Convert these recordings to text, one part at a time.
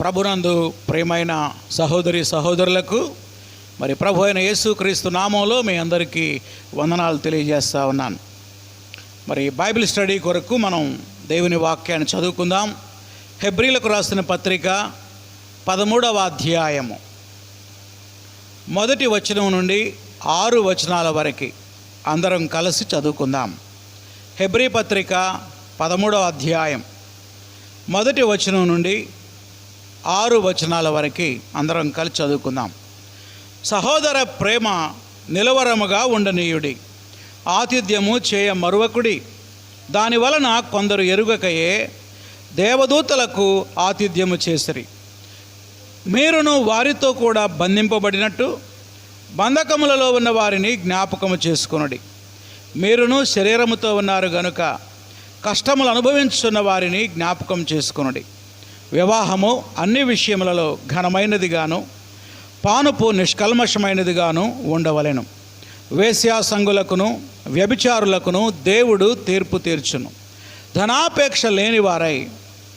ప్రభునందు ప్రియమైన సహోదరి సహోదరులకు మరి ప్రభు అయిన యేసుక్రీస్తు నామంలో మీ అందరికీ వందనాలు తెలియజేస్తూ ఉన్నాను. మరి బైబిల్ స్టడీ కొరకు మనం దేవుని వాక్యాన్ని చదువుకుందాం. హెబ్రీలకు రాసిన పత్రిక 13వ అధ్యాయము 1వ వచనం నుండి 6 వచనాల వరకు అందరం కలిసి చదువుకుందాం. హెబ్రీ పత్రిక 13వ అధ్యాయం 1వ వచనం నుండి 6 వచనాల వరకు అందరం కలిసి చదువుకుందాం. సహోదర ప్రేమ నిలవరముగా ఉండనీయుడి, ఆతిథ్యము చేయ మరువకుడి. దానివలన కొందరు ఎరుగకయే దేవదూతలకు ఆతిథ్యము చేసిరి. మీరును వారితో కూడా బంధింపబడినట్టు బంధకములలో ఉన్న వారిని జ్ఞాపకము చేసుకొనుడి. మీరును శరీరముతో ఉన్నారు గనుక కష్టములు అనుభవించున్న వారిని జ్ఞాపకం చేసుకొనుడి. వివాహము అన్ని విషయములలో ఘనమైనదిగాను పానుపు నిష్కల్మషమైనదిగాను ఉండవలెను. వేశ్యాసంగులకును వ్యభిచారులకును దేవుడు తీర్పు తీర్చును. ధనాపేక్ష లేని వారై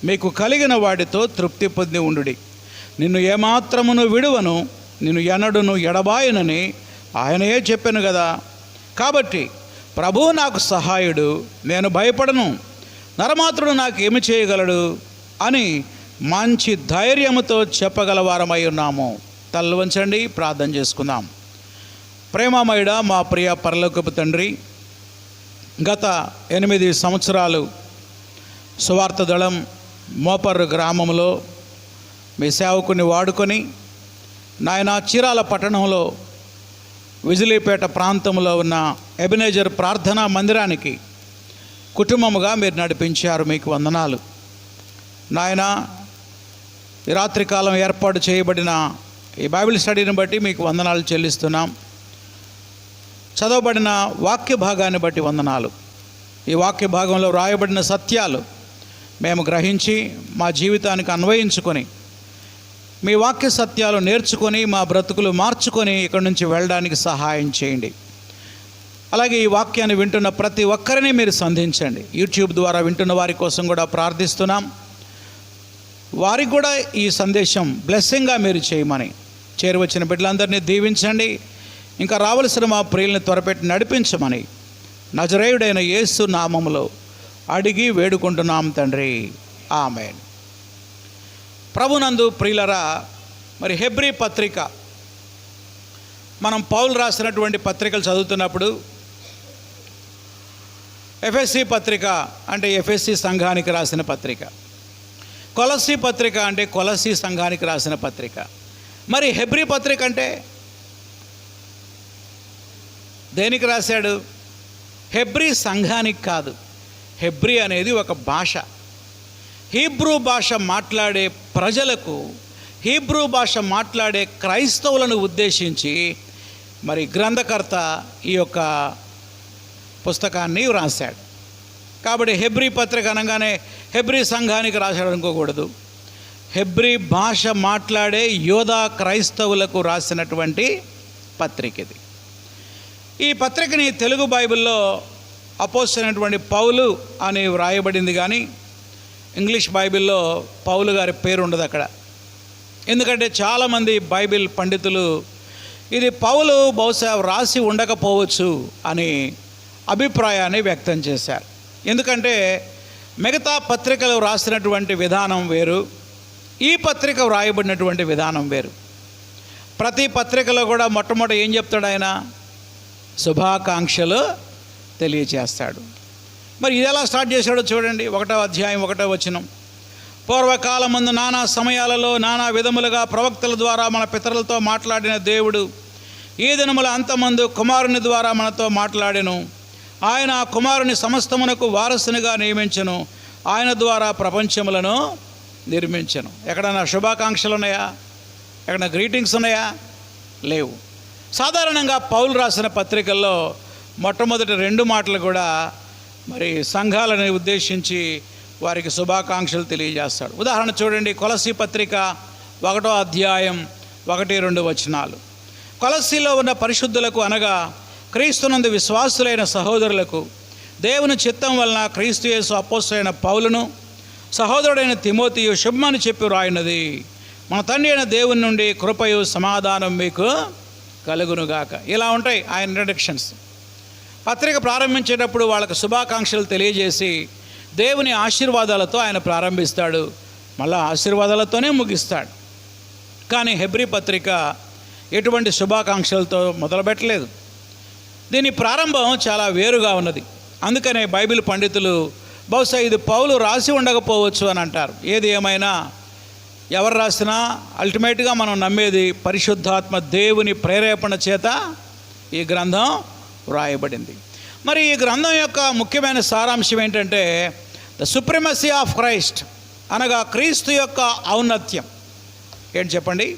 మీకు కలిగిన వాటితో తృప్తి పొంది ఉండుడి. నిన్ను ఏమాత్రమును విడువను, నిన్ను ఎన్నడును ఎడబాయనని ఆయనే చెప్పాను కదా. కాబట్టి ప్రభువు నాకు సహాయుడు, నేను భయపడను, నరమాత్రుడు నాకు ఏమి చేయగలడు అని మంచి ధైర్యముతో చెప్పగలవారమై ఉన్నాము. తలలు వంచండి, ప్రార్థన చేసుకుందాం. ప్రేమమయుడ మా ప్రియ పరలోకపు తండ్రి, గత 8 సంవత్సరాలు సువార్త దళం మోపర్రు గ్రామంలో మీ సేవకుని వాడుకొని నాయన చీరాల పట్టణంలో విజిలీపేట ప్రాంతంలో ఉన్న ఎబెనేజర్ ప్రార్థనా మందిరానికి కుటుంబముగా మీరు నడిపించారు. మీకు వందనాలు నాయన. ఈ రాత్రికాలం ఏర్పాటు చేయబడిన ఈ బైబిల్ స్టడీని బట్టి మీకు వందనాలు చెల్లిస్తున్నాం. చదవబడిన వాక్య భాగాన్ని బట్టి వందనాలు. ఈ వాక్య భాగంలో రాయబడిన సత్యాలు మేము గ్రహించి మా జీవితానికి అన్వయించుకొని మీ వాక్య సత్యాలు నేర్చుకొని మా బ్రతుకులు మార్చుకొని ఇక్కడి నుంచి వెళ్ళడానికి సహాయం చేయండి. అలాగే ఈ వాక్యాన్ని వింటున్న ప్రతి ఒక్కరిని మీరు సంధించండి. యూట్యూబ్ ద్వారా వింటున్న వారి కోసం కూడా ప్రార్థిస్తున్నాం. వారికి కూడా ఈ సందేశం బ్లెస్సింగ్గా మీరు చేయమని, చేరువచ్చిన బిడ్డలందరినీ దీవించండి. ఇంకా రావలసిన మా ప్రియుల్ని త్వరపెట్టి నడిపించమని నజరేయుడైన యేసు నామములో అడిగి వేడుకుంటున్నాం తండ్రి, ఆమేన్. ప్రభునందు ప్రియులరా, మరి హెబ్రీ పత్రిక మనం పౌలు రాసినటువంటి పత్రికలు చదువుతున్నప్పుడు ఎఫెసీ పత్రిక అంటే ఎఫెసీ సంఘానికి రాసిన పత్రిక, కొలసీ పత్రిక అంటే కొలసీ సంఘానికి రాసిన పత్రిక. మరి హెబ్రీ పత్రిక అంటే దేనికి రాశాడు? హెబ్రీ సంఘానికి కాదు. హెబ్రీ అనేది ఒక భాష. హీబ్రూ భాష మాట్లాడే ప్రజలకు, హీబ్రూ భాష మాట్లాడే క్రైస్తవులను ఉద్దేశించి మరి గ్రంథకర్త ఈ యొక్క పుస్తకాన్ని రాశాడు. కాబట్టి హెబ్రీ పత్రిక అనగానే హెబ్రీ సంఘానికి రాశాడు అనుకోకూడదు. హెబ్రీ భాష మాట్లాడే యోధా క్రైస్తవులకు రాసినటువంటి పత్రిక ఇది. ఈ పత్రికని తెలుగు బైబిల్లో అపోస్తలుడైనటువంటి పౌలు అని వ్రాయబడింది, కానీ ఇంగ్లీష్ బైబిల్లో పౌలు గారి పేరు ఉండదు అక్కడ. ఎందుకంటే చాలామంది బైబిల్ పండితులు ఇది పౌలు బహుశా రాసి ఉండకపోవచ్చు అని అభిప్రాయాన్ని వ్యక్తం చేశారు. ఎందుకంటే మిగతా పత్రికలు రాసినటువంటి విధానం వేరు, ఈ పత్రిక వ్రాయబడినటువంటి విధానం వేరు. ప్రతి పత్రికలో కూడా మొట్టమొదటి ఏం చెప్తాడు ఆయన? శుభాకాంక్షలు తెలియచేస్తాడు. మరి ఇది ఎలా స్టార్ట్ చేశాడో చూడండి. 1వ అధ్యాయం 1వ వచనం. పూర్వకాలమందు నానా సమయాలలో నానా విధములుగా ప్రవక్తల ద్వారా మన పితరులతో మాట్లాడిన దేవుడు ఈ దినముల అంతమందు కుమారుని ద్వారా మనతో మాట్లాడెను. ఆయన కుమారుని సమస్తమునకు వారసునిగా నియమించెను. ఆయన ద్వారా ప్రపంచములను నిర్మించెను. ఎక్కడైనా శుభాకాంక్షలు ఉన్నాయా? ఎక్కడైనా గ్రీటింగ్స్ ఉన్నాయా? లేవు. సాధారణంగా పౌలు రాసిన పత్రికల్లో మొట్టమొదటి 2 మాటలు కూడా మరి సంఘాలను ఉద్దేశించి వారికి శుభాకాంక్షలు తెలియజేస్తాడు. ఉదాహరణ చూడండి, కొలసీ పత్రిక 1వ అధ్యాయం 1-2 వచనాలు. కొలసీలో ఉన్న పరిశుద్ధులకు అనగా క్రీస్తునందు విశ్వాసులైన సహోదరులకు దేవుని చిత్తం వలన క్రీస్తు యేసు అపోస్తలుడైన పౌలును సహోదరుడైన తిమోతియు శుభమని చెప్పి రాయినది. మన తండ్రి అయిన దేవుని నుండి కృపయు సమాధానం మీకు కలుగునుగాక. ఇలా ఉంటాయి ఆయన ఇంట్రడక్షన్స్. పత్రిక ప్రారంభించేటప్పుడు వాళ్ళకు శుభాకాంక్షలు తెలియజేసి దేవుని ఆశీర్వాదాలతో ఆయన ప్రారంభిస్తాడు, మళ్ళీ ఆశీర్వాదాలతోనే ముగిస్తాడు. కానీ హెబ్రీ పత్రిక ఎటువంటి శుభాకాంక్షలతో మొదలుపెట్టలేదు. దీని ప్రారంభం చాలా వేరుగా ఉన్నది. అందుకనే బైబిల్ పండితులు బహుశా ఇది పౌలు రాసి ఉండకపోవచ్చు అని అంటారు. ఏది ఏమైనా ఎవరు రాసినా అల్టిమేట్గా మనం నమ్మేది పరిశుద్ధాత్మ దేవుని ప్రేరేపణ చేత ఈ గ్రంథం వ్రాయబడింది. మరి ఈ గ్రంథం యొక్క ముఖ్యమైన సారాంశం ఏంటంటే ద సుప్రిమసీ ఆఫ్ క్రైస్ట్, అనగా క్రీస్తు యొక్క ఔన్నత్యం. ఏంటి చెప్పండి,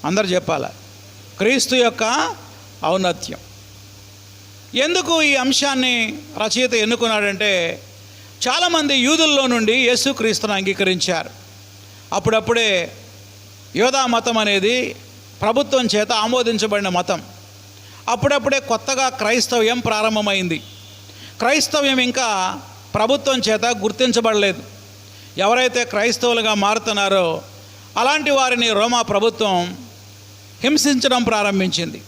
అందరు చెప్పాల. క్రీస్తు యొక్క ఔన్నత్యం. ఎందుకు ఈ అంశాన్ని రచయిత ఎన్నుకున్నాడంటే చాలామంది యూదుల్లో నుండి యేసుక్రీస్తును అంగీకరించారు. అప్పుడప్పుడే యోధా మతం అనేది ప్రభుత్వం చేత ఆమోదించబడిన మతం. అప్పుడప్పుడే కొత్తగా క్రైస్తవ్యం ప్రారంభమైంది. క్రైస్తవ్యం ఇంకా ప్రభుత్వం చేత గుర్తించబడలేదు. ఎవరైతే క్రైస్తవులుగా మారుతున్నారో అలాంటి వారిని రోమా ప్రభుత్వం హింసించడం ప్రారంభించింది.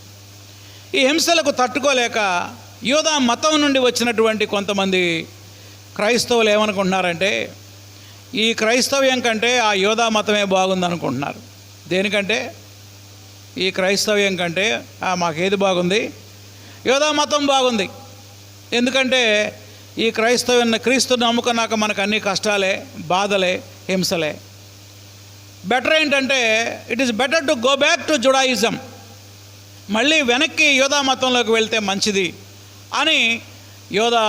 ఈ హింసలకు తట్టుకోలేక యోధా మతం నుండి వచ్చినటువంటి కొంతమంది క్రైస్తవులు ఏమనుకుంటున్నారంటే ఈ క్రైస్తవ్యం కంటే ఆ యోధా మతమే బాగుందనుకుంటున్నారు. దేనికంటే ఈ క్రైస్తవ్యం కంటే మాకేది బాగుంది, యోధా మతం బాగుంది. ఎందుకంటే ఈ క్రీస్తుని నమ్ముకున్నాక మనకు అన్ని కష్టాలే, బాధలే, హింసలే. బెటర్ ఏంటంటే it is better to go back to Judaism, మళ్ళీ వెనక్కి యోధా మతంలోకి వెళ్తే మంచిది అని యోధా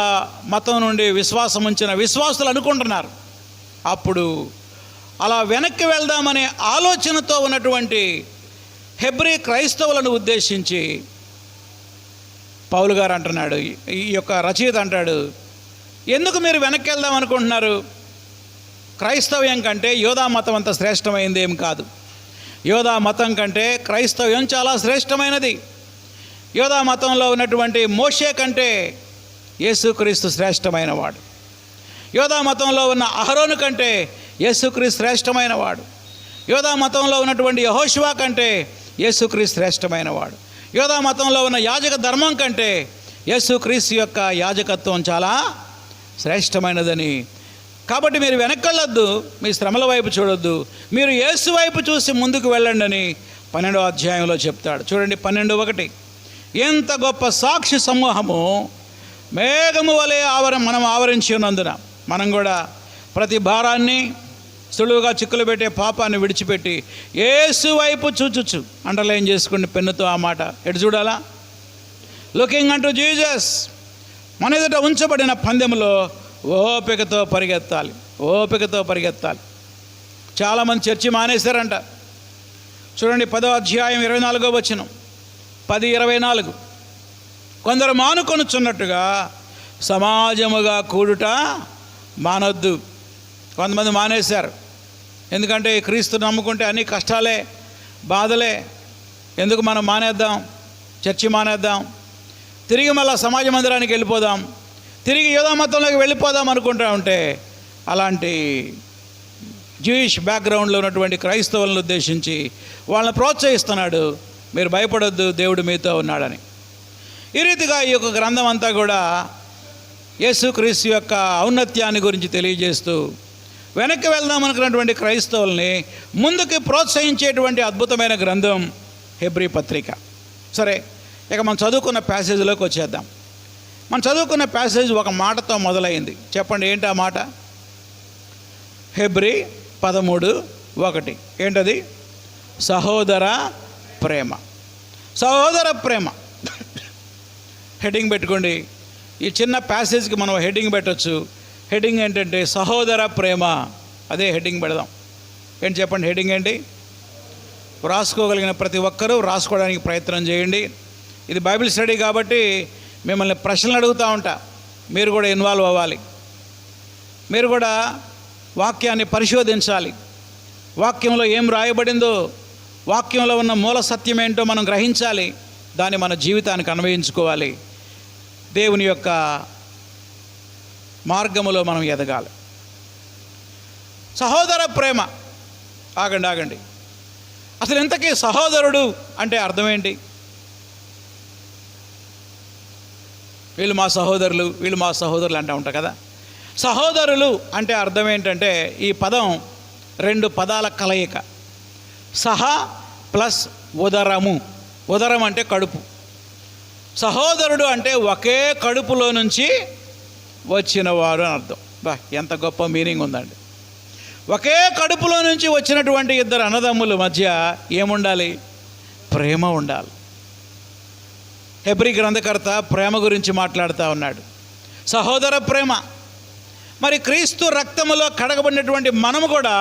మతం నుండి విశ్వాసం ఉంచిన విశ్వాసులు అనుకుంటున్నారు. అప్పుడు అలా వెనక్కి వెళ్దామనే ఆలోచనతో ఉన్నటువంటి హెబ్రీ క్రైస్తవులను ఉద్దేశించి పౌలు గారు అంటున్నాడు, ఈ యొక్క రచయిత అంటాడు, ఎందుకు మీరు వెనక్కి వెళ్దాం అనుకుంటున్నారు? క్రైస్తవ్యం కంటే యోధా మతం అంత శ్రేష్టమైంది ఏం కాదు. యోధా మతం కంటే క్రైస్తవ్యం చాలా శ్రేష్టమైనది. యోధా మతంలో ఉన్నటువంటి మోషే కంటే యేసుక్రీస్తు శ్రేష్టమైన వాడు. యోధా మతంలో ఉన్న అహరోను కంటే యేసుక్రీస్తు శ్రేష్టమైన వాడు. యోధా మతంలో ఉన్నటువంటి యెహోషువ కంటే యేసుక్రీస్తు శ్రేష్టమైన వాడు. యోధా మతంలో ఉన్న యాజక ధర్మం కంటే యేసుక్రీస్తు యొక్క యాజకత్వం చాలా శ్రేష్టమైనదని. కాబట్టి మీరు వెనక్కెళ్ళొద్దు, మీ శ్రమల వైపు చూడొద్దు, మీరు యేసు వైపు చూసి ముందుకు వెళ్ళండి అని 12వ అధ్యాయంలో చెప్తాడు. చూడండి 12:1, ఎంత గొప్ప సాక్షి సమూహము మేఘము వలె మనం ఆవరించి ఉన్నందున మనం కూడా ప్రతి భారాన్ని సులువుగా చిక్కులు పెట్టే పాపాన్ని విడిచిపెట్టి యేసు వైపు చూచుచు, అండర్లైన్ చేసుకోండి పెన్నుతో ఆ మాట, ఎటు చూడాలా? లుకింగ్ అంటూ జీసస్, మన ఎదుట ఉంచబడిన పందెంలో ఓపికతో పరిగెత్తాలి, ఓపికతో పరిగెత్తాలి. చాలామంది చర్చి మానేశారంట. చూడండి 10వ అధ్యాయం 24వ వచనం, 10:24, కొందరు మానుకొనుచున్నట్టుగా సమాజముగా కూడుట మానొద్దు. కొంతమంది మానేశారు. ఎందుకంటే క్రీస్తు నమ్ముకుంటే అన్ని కష్టాలే, బాధలే, ఎందుకు మనం మానేద్దాం, చర్చి మానేద్దాం, తిరిగి మళ్ళీ సమాజ మందిరానికి వెళ్ళిపోదాం, తిరిగి యోధా మతంలోకి వెళ్ళిపోదాం అనుకుంటూ ఉంటే అలాంటి జూయిష్ బ్యాక్గ్రౌండ్లో ఉన్నటువంటి క్రైస్తవులను ఉద్దేశించి వాళ్ళని ప్రోత్సహిస్తున్నాడు, మీరు భయపడొద్దు, దేవుడు మీతో ఉన్నాడని. ఈ రీతిగా ఈ యొక్క గ్రంథం అంతా కూడా యేసుక్రీస్తు యొక్క ఔన్నత్యాన్ని గురించి తెలియజేస్తూ వెనక్కి వెళ్దాం అనుకున్నటువంటి క్రైస్తవుల్ని ముందుకు ప్రోత్సహించేటువంటి అద్భుతమైన గ్రంథం హెబ్రీ పత్రిక. సరే, ఇక మనం చదువుకున్న ప్యాసేజ్లోకి వచ్చేద్దాం. మనం చదువుకున్న ప్యాసేజ్ ఒక మాటతో మొదలైంది. చెప్పండి, ఏంటి ఆ మాట? హెబ్రీ 13:1. ఏంటది? సహోదర ప్రేమ. సహోదర ప్రేమ హెడ్డింగ్ పెట్టుకోండి. ఈ చిన్న ప్యాసేజ్కి మనం హెడ్డింగ్ పెట్టచ్చు. హెడ్డింగ్ ఏంటంటే సహోదర ప్రేమ. అదే హెడ్డింగ్ పెడదాం. ఏంటి చెప్పండి, హెడ్డింగ్ ఏంటి? రాసుకోగలిగిన ప్రతి ఒక్కరూ రాసుకోవడానికి ప్రయత్నం చేయండి. ఇది బైబిల్ స్టడీ కాబట్టి మిమ్మల్ని ప్రశ్నలు అడుగుతూ ఉంటా, మీరు కూడా ఇన్వాల్వ్ అవ్వాలి. మీరు కూడా వాక్యాన్ని పరిశోధించాలి. వాక్యంలో ఏం రాయబడిందో, వాక్యంలో ఉన్న మూల సత్యం ఏంటో మనం గ్రహించాలి. దాన్ని మన జీవితానికి అన్వయించుకోవాలి. దేవుని యొక్క మార్గములో మనం ఎదగాలి. సహోదర ప్రేమ ఆగండి. అసలు ఇంతకీ సహోదరుడు అంటే అర్థం ఏంటి? వీళ్ళు మా సహోదరులు, వీళ్ళు మా సహోదరులు అంటూ ఉంటారు కదా. సహోదరులు అంటే అర్థం ఏంటంటే, ఈ పదం 2 పదాల కలయిక. సహ ప్లస్ ఉదరము. ఉదరం అంటే కడుపు. సహోదరుడు అంటే ఒకే కడుపులో నుంచి వచ్చినవాడు అని అర్థం. ఎంత గొప్ప మీనింగ్ ఉందండి. ఒకే కడుపులో నుంచి వచ్చినటువంటి 2 అన్నదమ్ముల మధ్య ఏముండాలి? ప్రేమ ఉండాలి. హెబ్రీ గ్రంథకర్త ప్రేమ గురించి మాట్లాడుతూ ఉన్నాడు. సహోదర ప్రేమ. మరి క్రీస్తు రక్తములో కడగబడినటువంటి మనము కూడా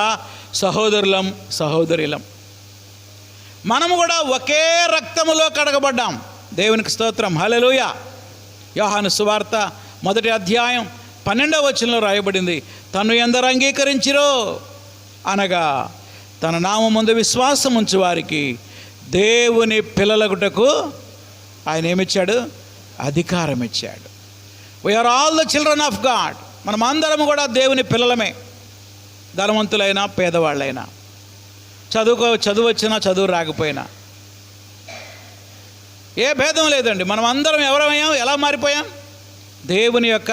సహోదరులం, సహోదరులం. మనము కూడా ఒకే రక్తములో కడగబడ్డాం. దేవునికి స్తోత్రం, హల్లెలూయా. యోహాను సువార్త 1వ అధ్యాయం 12వ వచనంలో రాయబడింది, తను ఎందరు అంగీకరించిరో అనగా తన నామమందు విశ్వాసం ఉంచు వారికి దేవుని పిల్లలగుటకు ఆయన ఏమిచ్చాడు? అధికారం ఇచ్చాడు. We are all the children of God. మనం అందరము కూడా దేవుని పిల్లలమే. ధనవంతులైనా పేదవాళ్ళైనా, చదువు వచ్చినా చదువు రాకపోయినా ఏ భేదం లేదండి. మనం అందరం ఎవరమయ్యాం? ఎలా మారిపోయాం? దేవుని యొక్క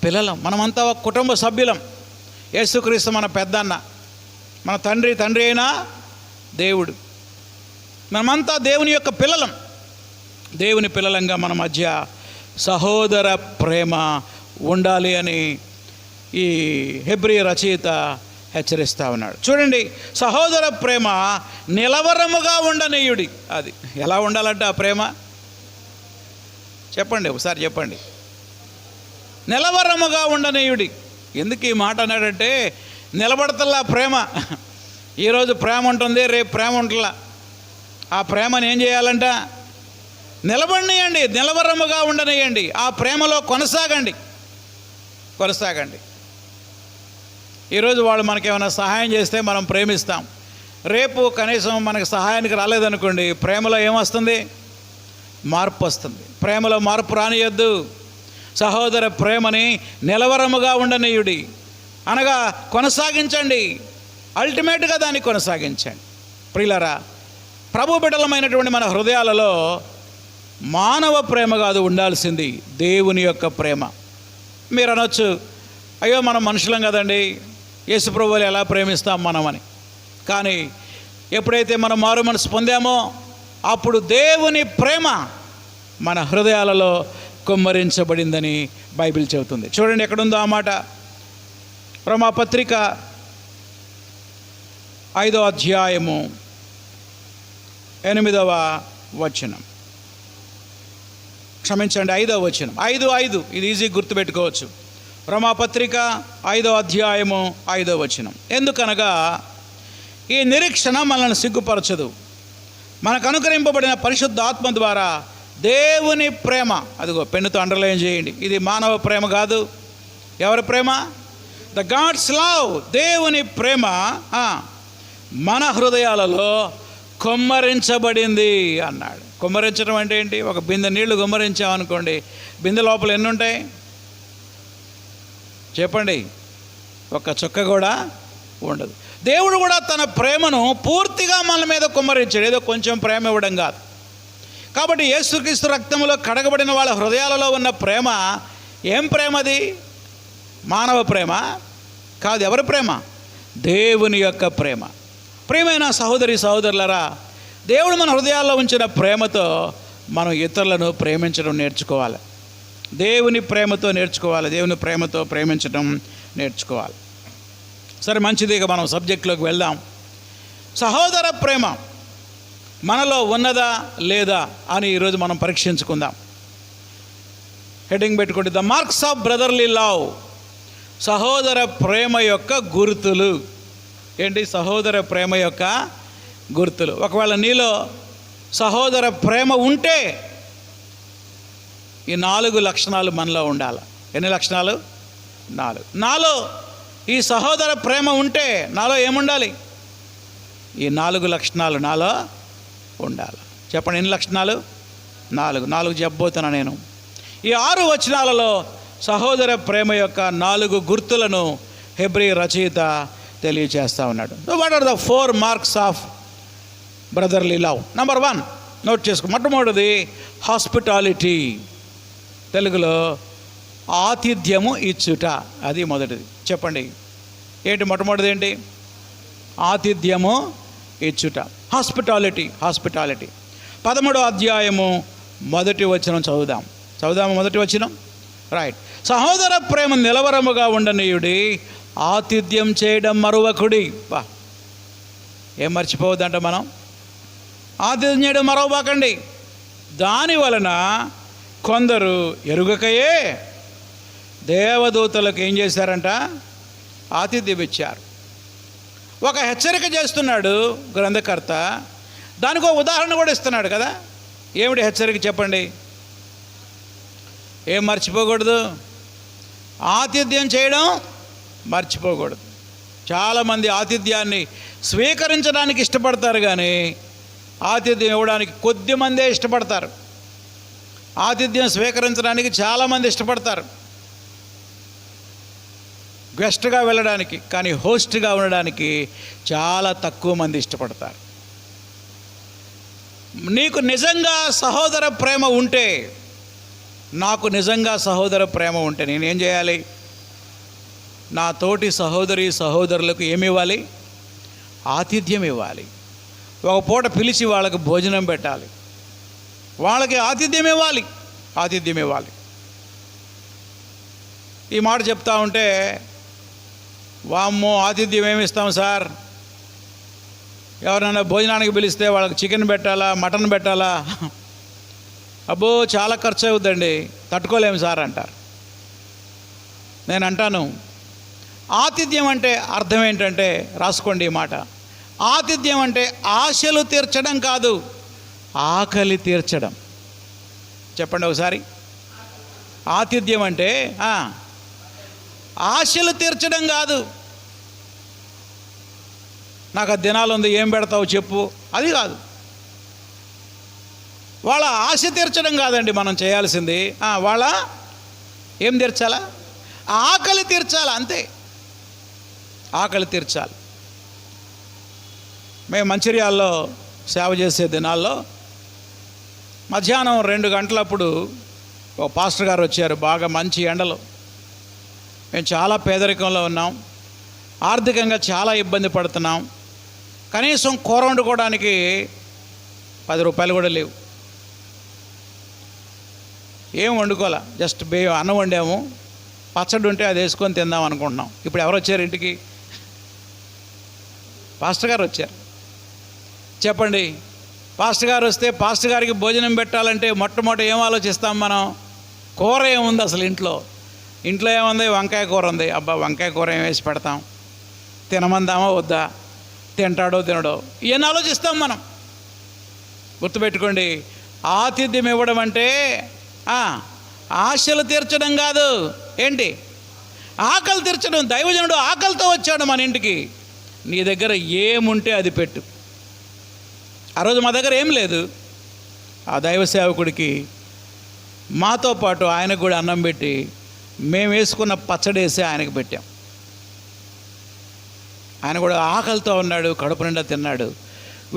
పిల్లలం. మనమంతా ఒక కుటుంబ సభ్యులం. యేసుక్రీస్తు మన పెద్దన్న, మన తండ్రి అయినా దేవుడు. మనమంతా దేవుని యొక్క పిల్లలం. దేవుని పిల్లలంగా మన మధ్య సహోదర ప్రేమ ఉండాలి అని ఈ హెబ్రీ రచయిత హెచ్చరిస్తూ ఉన్నాడు. చూడండి, సహోదర ప్రేమ నిలవరముగా ఉండనీయుడి. అది ఎలా ఉండాలంటే ఆ ప్రేమ చెప్పండి, ఒకసారి చెప్పండి. నిలవరముగా ఉండనీయుడి. ఎందుకు ఈ మాట అన్నాడంటే, నిలబడతల్లా ప్రేమ. ఈరోజు ప్రేమ ఉంటుంది, రేపు ప్రేమ ఉంటుందా. ఆ ప్రేమను ఏం చేయాలంట? నిలబడినీయండి, నిలవరముగా ఉండనీయండి. ఆ ప్రేమలో కొనసాగండి. ఈరోజు వాళ్ళు మనకేమైనా సహాయం చేస్తే మనం ప్రేమిస్తాం. రేపు కనీసం మనకు సహాయానికి రాలేదనుకోండి, ప్రేమలో ఏమొస్తుంది? మార్పు వస్తుంది. ప్రేమలో మార్పు రానియద్దు. సహోదర ప్రేమని నిలవరముగా ఉండనీయుడి అనగా కొనసాగించండి. అల్టిమేట్గా దాన్ని కొనసాగించండి. ప్రియులారా, ప్రభు బిడ్డలమైనటువంటి మన హృదయాలలో మానవ ప్రేమ కాదు ఉండాల్సింది, దేవుని యొక్క ప్రేమ. మీరు అనొచ్చు, అయ్యో మనం మనుషులం కదండి, యేసుప్రభువులు ఎలా ప్రేమిస్తాం మనమని. కానీ ఎప్పుడైతే మనం మారు మనసు పొందామో అప్పుడు దేవుని ప్రేమ మన హృదయాలలో కుమ్మరించబడిందని బైబిల్ చెబుతుంది. చూడండి ఎక్కడుందో ఆ మాట. రోమాపత్రిక 5వ అధ్యాయము 8వ వచనం. క్షమించండి, 5వ వచనం. 5:5 ఇది ఈజీ గుర్తుపెట్టుకోవచ్చు. రోమాపత్రిక 5వ అధ్యాయము 5వ వచనం. ఎందుకనగా ఈ నిరీక్షణ మనల్ని సిగ్గుపరచదు, మనకు అనుగ్రహింపబడిన పరిశుద్ధ ఆత్మ ద్వారా దేవుని ప్రేమ. అదిగో పెన్నుతో అండర్లైన్ చేయండి. ఇది మానవ ప్రేమ కాదు. ఎవరి ప్రేమ? The God's love. దేవుని ప్రేమ మన హృదయాలలో కుమ్మరించబడింది అన్నాడు. కుమ్మరించడం అంటే ఏంటి? ఒక బిందె నీళ్లు కుమ్మరించామనుకోండి, బిందె లోపల ఎన్ని ఉంటాయి చెప్పండి? ఒక్క చుక్క కూడా ఉండదు. దేవుడు కూడా తన ప్రేమను పూర్తిగా మన మీద కుమ్మరించాడు. ఏదో కొంచెం ప్రేమ ఇవ్వడం కాదు. కాబట్టి యేసుక్రీస్తు రక్తంలో కడగబడిన వాళ్ళ హృదయాలలో ఉన్న ప్రేమ ఏం ప్రేమది? మానవ ప్రేమ కాదు. ఎవరి ప్రేమ? దేవుని యొక్క ప్రేమ. ప్రియమైన సహోదరి సహోదరులరా, దేవుడు మన హృదయాల్లో ఉంచిన ప్రేమతో మనం ఇతరులను ప్రేమించడం నేర్చుకోవాలి. దేవుని ప్రేమతో నేర్చుకోవాలి. దేవుని ప్రేమతో ప్రేమించడం నేర్చుకోవాలి. సరే, మంచిది. ఇక మనం సబ్జెక్టులోకి వెళ్దాం. సహోదర ప్రేమ మనలో ఉన్నదా లేదా అని ఈరోజు మనం పరీక్షించుకుందాం. హెడ్డింగ్ పెట్టుకోండి, the marks of brotherly love. సహోదర ప్రేమ యొక్క గుర్తులు. ఏంటి? సహోదర ప్రేమ యొక్క గుర్తులు. ఒకవేళ నీలో సహోదర ప్రేమ ఉంటే ఈ 4 లక్షణాలు మనలో ఉండాలి. ఎన్ని లక్షణాలు? 4. నాలో ఈ సహోదర ప్రేమ ఉంటే నాలో ఏముండాలి? ఈ 4 లక్షణాలు నాలో ఉండాలి. చెప్పండి, ఎన్ని లక్షణాలు? 4 చెప్పబోతున్నా నేను. ఈ 6 వచనాలలో సహోదర ప్రేమ యొక్క 4 గుర్తులను హెబ్రీ రచయిత తెలియచేస్తూ ఉన్నాడు. So what are the 4 marks of brotherly love? Number 1 note చేసుకో. మొట్టమొదటిది హాస్పిటాలిటీ, తెలుగులో ఆతిథ్యము ఇచ్చుట. అది మొదటిది. చెప్పండి ఏంటి మొట్టమొదటిది? ఏంటి? ఆతిథ్యము ఇచ్చుట. హాస్పిటాలిటీ. 13వ అధ్యాయము 1వ వచనం చదువుదాము. 1వ వచనం. రైట్. సహోదర ప్రేమ నిలవరముగా ఉండనీయుడి, ఆతిథ్యం చేయడం మరువకుడి. ఏం మర్చిపోవద్దంట మనం? ఆతిథ్యం చేయడం మరవబాకండి. దాని వలన కొందరు ఎరుగకయే దేవదూతలకు ఏం చేశారంట? ఆతిథ్యం ఇచ్చారు. ఒక హెచ్చరిక చేస్తున్నాడు గ్రంథకర్త, దానికి ఒక ఉదాహరణ కూడా ఇస్తున్నాడు కదా. ఏమిటి హెచ్చరిక చెప్పండి? ఏం మర్చిపోకూడదు? ఆతిథ్యం చేయడం మర్చిపోకూడదు. చాలామంది ఆతిథ్యాన్ని స్వీకరించడానికి ఇష్టపడతారు, కానీ ఆతిథ్యం ఇవ్వడానికి కొద్దిమందే ఇష్టపడతారు. ఆతిథ్యం స్వీకరించడానికి చాలామంది ఇష్టపడతారు, గెస్ట్గా వెళ్ళడానికి. కానీ హోస్ట్గా ఉండడానికి చాలా తక్కువ మంది ఇష్టపడతారు. నీకు నిజంగా సహోదర ప్రేమ ఉంటే, నాకు నిజంగా సహోదర ప్రేమ ఉంటే నేనేం చేయాలి? నా తోటి సహోదరులకు ఏమి ఇవ్వాలి? ఆతిథ్యం ఇవ్వాలి. ఒక పూట పిలిచి వాళ్ళకి భోజనం పెట్టాలి, వాళ్ళకి ఆతిథ్యం ఇవ్వాలి. ఈ మాట చెప్తా ఉంటే, వామ్మో ఆతిథ్యం ఏమి ఇస్తాం సార్, ఎవరైనా భోజనానికి పిలిస్తే వాళ్ళకి చికెన్ పెట్టాలా, మటన్ పెట్టాలా, అబ్బో చాలా ఖర్చు అవుతుందండి, తట్టుకోలేము సార్ అంటారు. నేను అంటాను, ఆతిథ్యం అంటే అర్థం ఏంటంటే, రాసుకోండి ఈ మాట, ఆతిథ్యం అంటే ఆశలు తీర్చడం కాదు, ఆకలి తీర్చడం. చెప్పండి ఒకసారి. ఆతిథ్యం అంటే ఆశలు తీర్చడం కాదు. నాకు ఆ దినాలు ఉంది, ఏం పెడతావు చెప్పు, అది కాదు. వాళ్ళ ఆశ తీర్చడం కాదండి మనం చేయాల్సింది. వాళ్ళ ఏం తీర్చాలా? ఆకలి తీర్చాలి, అంతే. ఆకలి తీర్చాలి. మేము మంచిర్యాలలో సేవ చేసే దినాల్లో మధ్యాహ్నం 2 గంటలప్పుడు ఒక పాస్టర్ గారు వచ్చారు. బాగా మంచి ఎండలో, మేము చాలా పేదరికంలో ఉన్నాం, ఆర్థికంగా చాలా ఇబ్బంది పడుతున్నాం. కనీసం కూర వండుకోవడానికి 10 రూపాయలు కూడా లేవు. ఏం వండుకోలే, జస్ట్ అన్నం వండాము, పచ్చడి ఉంటే అది వేసుకొని తిందాం అనుకుంటున్నాం. ఇప్పుడు ఎవరు వచ్చారు ఇంటికి? పాస్టర్ గారు వచ్చారు. చెప్పండి, పాస్టర్ గారు వస్తే పాస్టర్ గారికి భోజనం పెట్టాలంటే మొట్టమొదటి ఏం ఆలోచిస్తాం మనం? కూర ఏముంది అసలు ఇంట్లో ఏముంది? వంకాయ కూర ఉంది. అబ్బా వంకాయ కూర ఏం వేసి పెడతాం, తినమందామా వద్దా, తింటాడో తినడో, ఇవన్నీ ఆలోచిస్తాం మనం. గుర్తుపెట్టుకోండి, ఆతిథ్యం ఇవ్వడం అంటే ఆశలు తీర్చడం కాదు. ఏంటి? ఆకలి తీర్చడం. దైవజనుడు ఆకలితో వచ్చాడు మన ఇంటికి. నీ దగ్గర ఏముంటే అది పెట్టు. ఆ రోజు మా దగ్గర ఏం లేదు. ఆ దైవ సేవకుడికి మాతో పాటు ఆయనకు కూడా అన్నం పెట్టి, మేము వేసుకున్న పచ్చడి వేసి ఆయనకు పెట్టాం. ఆయన కూడా ఆకలితో ఉన్నాడు, కడుపు నిండా తిన్నాడు.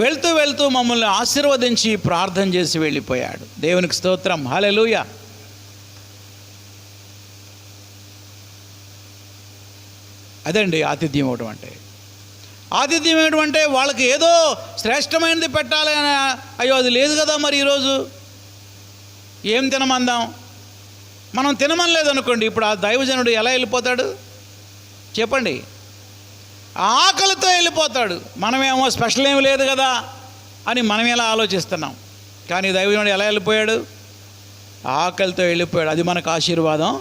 వెళ్తూ వెళ్తూ మమ్మల్ని ఆశీర్వదించి ప్రార్థన చేసి వెళ్ళిపోయాడు. దేవునికి స్తోత్రం, హల్లెలూయా. అదండి ఆతిథ్యం ఇవ్వడం అంటే. ఆతిథ్యం ఇవ్వడం అంటే వాళ్ళకి ఏదో శ్రేష్టమైనది పెట్టాలి అని, అయ్యో అది లేదు కదా మరి ఈరోజు ఏం తినమందాం. మనం తినమనలేదు అనుకోండి, ఇప్పుడు ఆ దైవజనుడు ఎలా వెళ్ళిపోతాడు చెప్పండి? ఆకలితో వెళ్ళిపోతాడు. మనమేమో స్పెషల్ ఏమి లేదు కదా అని మనం ఎలా ఆలోచిస్తున్నాం. కానీ దైవజనుడు ఎలా వెళ్ళిపోయాడు? ఆకలితో వెళ్ళిపోయాడు. అది మనకు ఆశీర్వాదం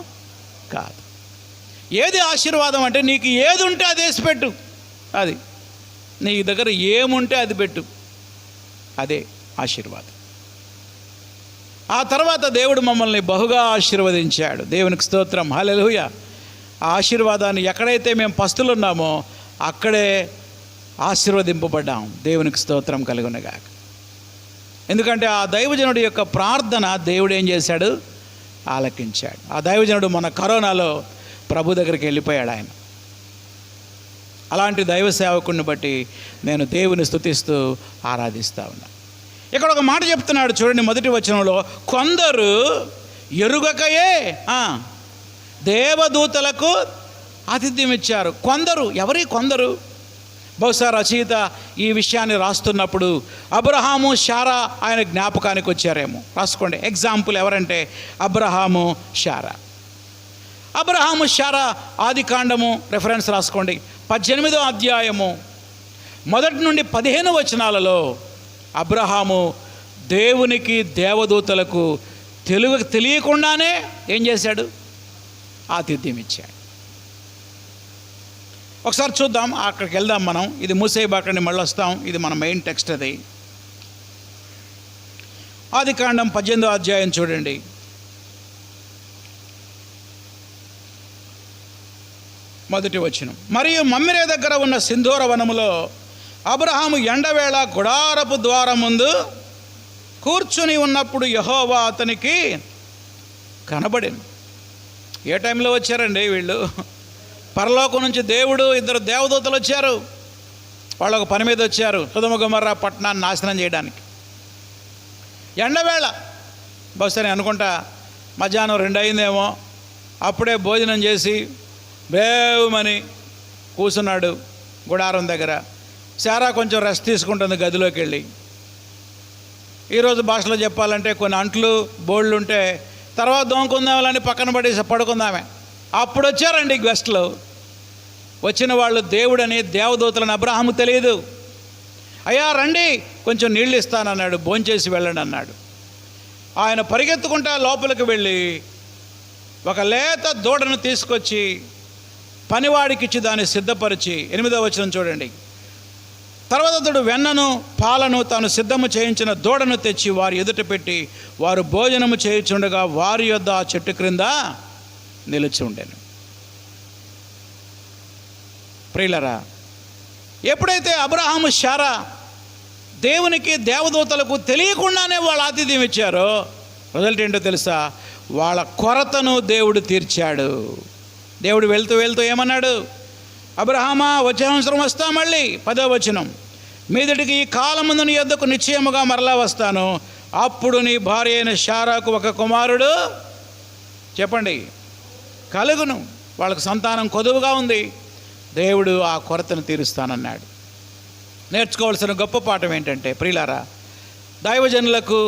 కాదు. ఏది ఆశీర్వాదం అంటే, నీకు ఏది ఉంటే అది వేసి పెట్టు. అది నీ దగ్గర ఏముంటే అది పెట్టు, అదే ఆశీర్వాదం. ఆ తర్వాత దేవుడు మమ్మల్ని బహుగా ఆశీర్వదించాడు. దేవునికి స్తోత్రం, హల్లెలూయా. ఆ ఆశీర్వాదాన్ని ఎక్కడైతే మేము పస్తులున్నామో అక్కడే ఆశీర్వదింపబడ్డాం. దేవునికి స్తోత్రం కలుగునగాక. ఎందుకంటే ఆ దైవజనుడి యొక్క ప్రార్థన దేవుడు ఏం చేశాడు? ఆలకించాడు. ఆ దైవజనుడు మన కరోనాలో ప్రభు దగ్గరికి వెళ్ళిపోయాడు. అలాంటి దైవ సేవకుడిని బట్టి నేను దేవుని స్తుతిస్తూ ఆరాధిస్తూ ఉన్నా. ఇక్కడ ఒక మాట చెప్తున్నాడు చూడండి, మొదటి వచనంలో, కొందరు ఎరుగకయే దేవదూతలకు ఆతిథ్యం ఇచ్చారు. కొందరు, ఎవరి కొందరు? బహుశా రచయిత ఈ విషయాన్ని రాస్తున్నప్పుడు అబ్రహాము, శారా ఆయన జ్ఞాపకానికి వచ్చారేమో. రాసుకోండి ఎగ్జాంపుల్ ఎవరంటే అబ్రహాము, శారా. అబ్రహాము, శారా ఆది కాండము రెఫరెన్స్ రాసుకోండి, 18వ అధ్యాయము 1 నుండి 15 వచనాలలో అబ్రహాము దేవునికి దేవదూతలకు తెలియకుండానే ఏం చేశాడు? ఆతిథ్యం ఇచ్చాడు. ఒకసారి చూద్దాం, అక్కడికి వెళ్దాం మనం. ఇది మూసేయబాకండి, మళ్ళీ వస్తాం. ఇది మన మెయిన్ టెక్స్ట్. అది ఆది కాండం 18వ అధ్యాయం చూడండి. మొదటి వచనం, మరియు మమ్మిరే దగ్గర ఉన్న సింధూర వనములో అబ్రహాము ఎండవేళ గుడారపు ద్వారం ముందు కూర్చుని ఉన్నప్పుడు యెహోవా అతనికి కనబడింది. ఏ టైంలో వచ్చారండి వీళ్ళు? పరలోకం నుంచి దేవుడు, 2 దేవదూతలు వచ్చారు. వాళ్ళు ఒక పని మీద వచ్చారు, సొదొమ గొమొర్రా పట్టణాన్ని నాశనం చేయడానికి. ఎండవేళ, బహుశా నేను అనుకుంటా మధ్యాహ్నం 2 అయిందేమో. అప్పుడే భోజనం చేసి బేవుమని కూర్చున్నాడు గుడారం దగ్గర. శారా కొంచెం రెస్ట్ తీసుకుంటుంది గదిలోకి వెళ్ళి. ఈరోజు భాషలో చెప్పాలంటే కొన్ని అంట్లు బోళ్ళు ఉంటే తర్వాత దోముకుందామని పక్కన పడేసి పడుకుందామే. అప్పుడు వచ్చారండి గెస్ట్లు. వచ్చిన వాళ్ళు దేవుడని, దేవదూతలని అబ్రహాము తెలియదు. అయ్యా రండి, కొంచెం నీళ్ళు ఇస్తానన్నాడు, భోంచేసి వెళ్ళండి అన్నాడు. ఆయన పరిగెత్తుకుంటా లోపలికి వెళ్ళి ఒక లేత దూడను తీసుకొచ్చి పనివాడికిచ్చి దాన్ని సిద్ధపరిచి, 8వ వచనం చూడండి, తర్వాత అతడు వెన్నను పాలను తాను సిద్ధము చేయించిన దూడను తెచ్చి వారి ఎదుట పెట్టి వారు భోజనము చేయుచుండగా వారి యొద్ద ఆ చెట్టు క్రింద నిలిచి ఉండేను. ప్రియులరా, ఎప్పుడైతే అబ్రహాము, శారా దేవునికి దేవదూతలకు తెలియకుండానే వాళ్ళ ఆతిథ్యం ఇచ్చారో, రిజల్ట్ ఏంటో తెలుసా? వాళ్ళ కొరతను దేవుడు తీర్చాడు. దేవుడు వెళ్తూ వెళ్తూ ఏమన్నాడు? అబ్రహామా, వచ్చే సంవత్సరం వస్తా మళ్ళీ. 10వ వచనం, మీదటికి ఈ కాలముందు నీ యొద్దకు నిశ్చయముగా మరలా వస్తాను, అప్పుడు నీ భార్య అయిన శారాకు ఒక కుమారుడు చెప్పండి కలుగును. వాళ్ళకు సంతానం కొదువుగా ఉంది. దేవుడు ఆ కొరతను తీరుస్తానన్నాడు. నేర్చుకోవాల్సిన గొప్ప పాఠం ఏంటంటే ప్రియులారా, దైవజనులకు,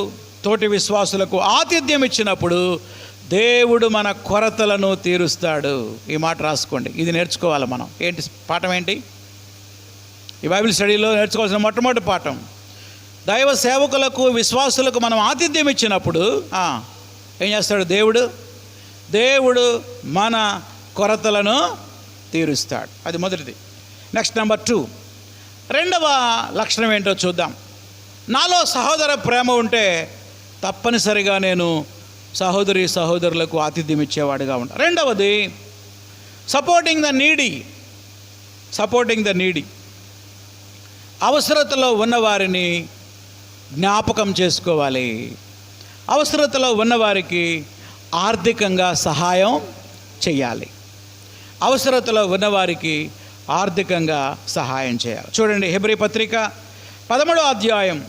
తోటి విశ్వాసులకు ఆతిథ్యం ఇచ్చినప్పుడు దేవుడు మన కొరతలను తీరుస్తాడు. ఈ మాట రాసుకోండి, ఇది నేర్చుకోవాలి మనం. ఏంటి పాఠం? ఏంటి ఈ బైబిల్ స్టడీలో నేర్చుకోవాల్సిన మొట్టమొదటి పాఠం? దైవ సేవకులకు, విశ్వాసులకు మనం ఆతిథ్యం ఇచ్చినప్పుడు ఏం చేస్తాడు దేవుడు? దేవుడు మన కొరతలను తీరుస్తాడు. అది మొదటిది. నెక్స్ట్ నెంబర్ 2, 2వ లక్షణం ఏంటో చూద్దాం. నాలో సహోదర ప్రేమ ఉంటే తప్పనిసరిగా నేను సహోదరి సహోదరులకు ఆతిథ్యం ఇచ్చేవాడిగా ఉంటా. 2వది సపోర్టింగ్ ద నీడీ. అవసరతలో ఉన్నవారిని జ్ఞాపకం చేసుకోవాలి. అవసరతలో ఉన్నవారికి ఆర్థికంగా సహాయం చేయాలి. అవసరతలో ఉన్నవారికి ఆర్థికంగా సహాయం చేయాలి. చూడండి, హెబ్రీ పత్రిక 13వ అధ్యాయం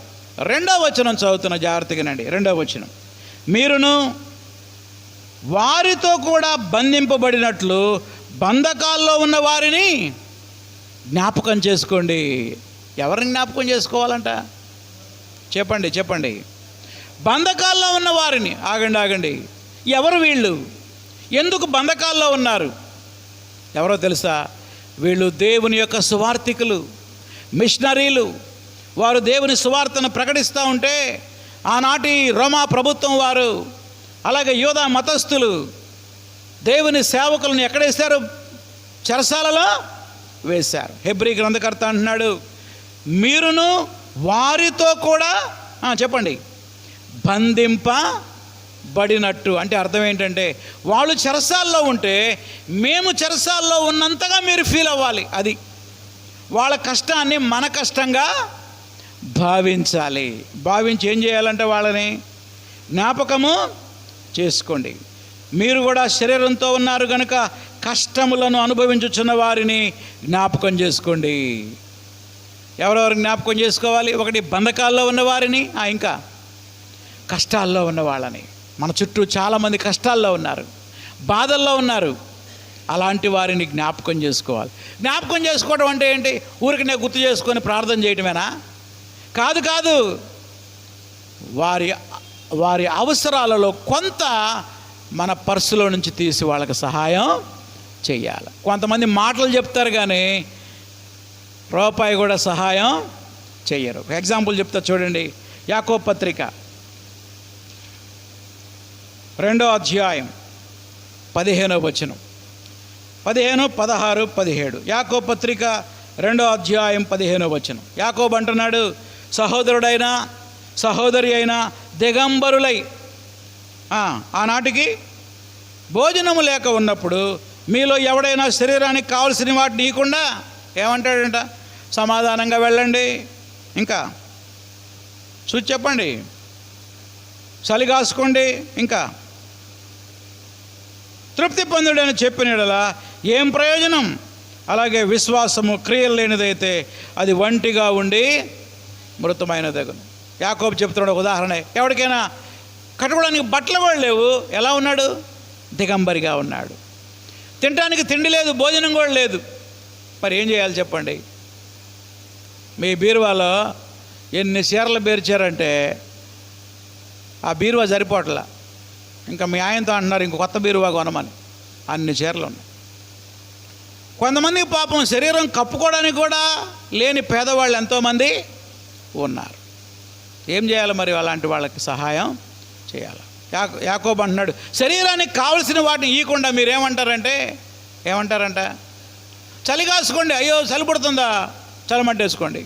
2వ వచనం చదువుతున్న, జాగ్రత్తగానండి. 2వ వచనం, మీరును వారితో కూడా బంధింపబడినట్లు బంధకాల్లో ఉన్న వారిని జ్ఞాపకం చేసుకోండి. ఎవరిని జ్ఞాపకం చేసుకోవాలంట? చెప్పండి. బంధకాల్లో ఉన్న వారిని. ఆగండి. ఎవరు వీళ్ళు? ఎందుకు బంధకాల్లో ఉన్నారు? ఎవరో తెలుసా? వీళ్ళు దేవుని యొక్క సువార్థికులు, మిషనరీలు. వారు దేవుని సువార్తను ప్రకటిస్తూ ఉంటే ఆనాటి రోమా ప్రభుత్వం వారు, అలాగే యూదా మతస్థులు దేవుని సేవకులను ఎక్కడేశారు? చెరసాలలో వేశారు. హెబ్రీ గ్రంథకర్త అంటున్నాడు, మీరును వారితో కూడా చెప్పండి బంధింపబడినట్టు. అంటే అర్థం ఏంటంటే, వాళ్ళు చెరసాల్లో ఉంటే మేము చెరసాల్లో ఉన్నంతగా మీరు ఫీల్ అవ్వాలి. అది వాళ్ళ కష్టాన్ని మన కష్టంగా భావించాలి. భావించి ఏం చేయాలంటే వాళ్ళని జ్ఞాపకము చేసుకోండి. మీరు కూడా శరీరంతో ఉన్నారు కనుక కష్టములను అనుభవించుచున్న వారిని జ్ఞాపకం చేసుకోండి. ఎవరెవరు జ్ఞాపకం చేసుకోవాలి? ఒకటి బంధకాల్లో ఉన్నవారిని, ఇంకా కష్టాల్లో ఉన్న వాళ్ళని. మన చుట్టూ చాలామంది కష్టాల్లో ఉన్నారు, బాధల్లో ఉన్నారు. అలాంటి వారిని జ్ఞాపకం చేసుకోవాలి. జ్ఞాపకం చేసుకోవడం అంటే ఏంటి? ఊరికనే గుర్తు చేసుకొని ప్రార్థన చేయటమేనా? కాదు కాదు. వారి అవసరాలలో కొంత మన పర్సులో నుంచి తీసి వాళ్ళకి సహాయం చెయ్యాలి. కొంతమంది మాటలు చెప్తారు కానీ రూపాయి కూడా సహాయం చెయ్యరు. ఎగ్జాంపుల్ చెప్తా చూడండి. యాకోబు పత్రిక 2వ అధ్యాయం 15వ వచనం, 15, 16, 17. యాకోబు పత్రిక 2వ అధ్యాయం 15వ వచనం. యాకోబు అంటున్నాడు, సహోదరుడైనా సహోదరి అయినా దిగంబరులై ఆనాటికి భోజనము లేక ఉన్నప్పుడు మీలో ఎవడైనా శరీరానికి కావలసిన వాటిని ఇవ్వకుండా ఏమంటాడంట? సమాధానంగా వెళ్ళండి, ఇంకా చూసి చెప్పండి, చలి కాసుకోండి, ఇంకా తృప్తి పొందుడని చెప్పినలా ఏం ప్రయోజనం? అలాగే విశ్వాసము క్రియలు లేనిదైతే అది ఒంటిగా ఉండి మృతమైనదగును. యాకోబు చెప్తున్నాడు ఒక ఉదాహరణ. ఎవరికైనా కట్టుకోవడానికి బట్టలు కూడా లేవు, ఎలా ఉన్నాడు? దిగంబరిగా ఉన్నాడు. తినడానికి తిండి లేదు, భోజనం కూడా లేదు. మరి ఏం చేయాలి చెప్పండి? మీ బీరువాలో ఎన్ని చీరలు పేర్చారంటే ఆ బీరువా సరిపోవట్లా. ఇంకా మీ ఆయనతో అంటున్నారు ఇంకో కొత్త బీరువా కొనమని. అన్ని చీరలు ఉన్నాయి. కొంతమందికి పాపం శరీరం కప్పుకోవడానికి కూడా లేని పేదవాళ్ళు ఎంతోమంది ఉన్నారు. ఏం చేయాలి మరి? అలాంటి వాళ్ళకి సహాయం చేయాలి. యాకోబు అంటున్నాడు, శరీరానికి కావలసిన వాటిని ఇవ్వకుండా మీరేమంటారంటే ఏమంటారంట? చలి కాసుకోండి, అయ్యో చలి పుడుతుందా, చలమట్టేసుకోండి.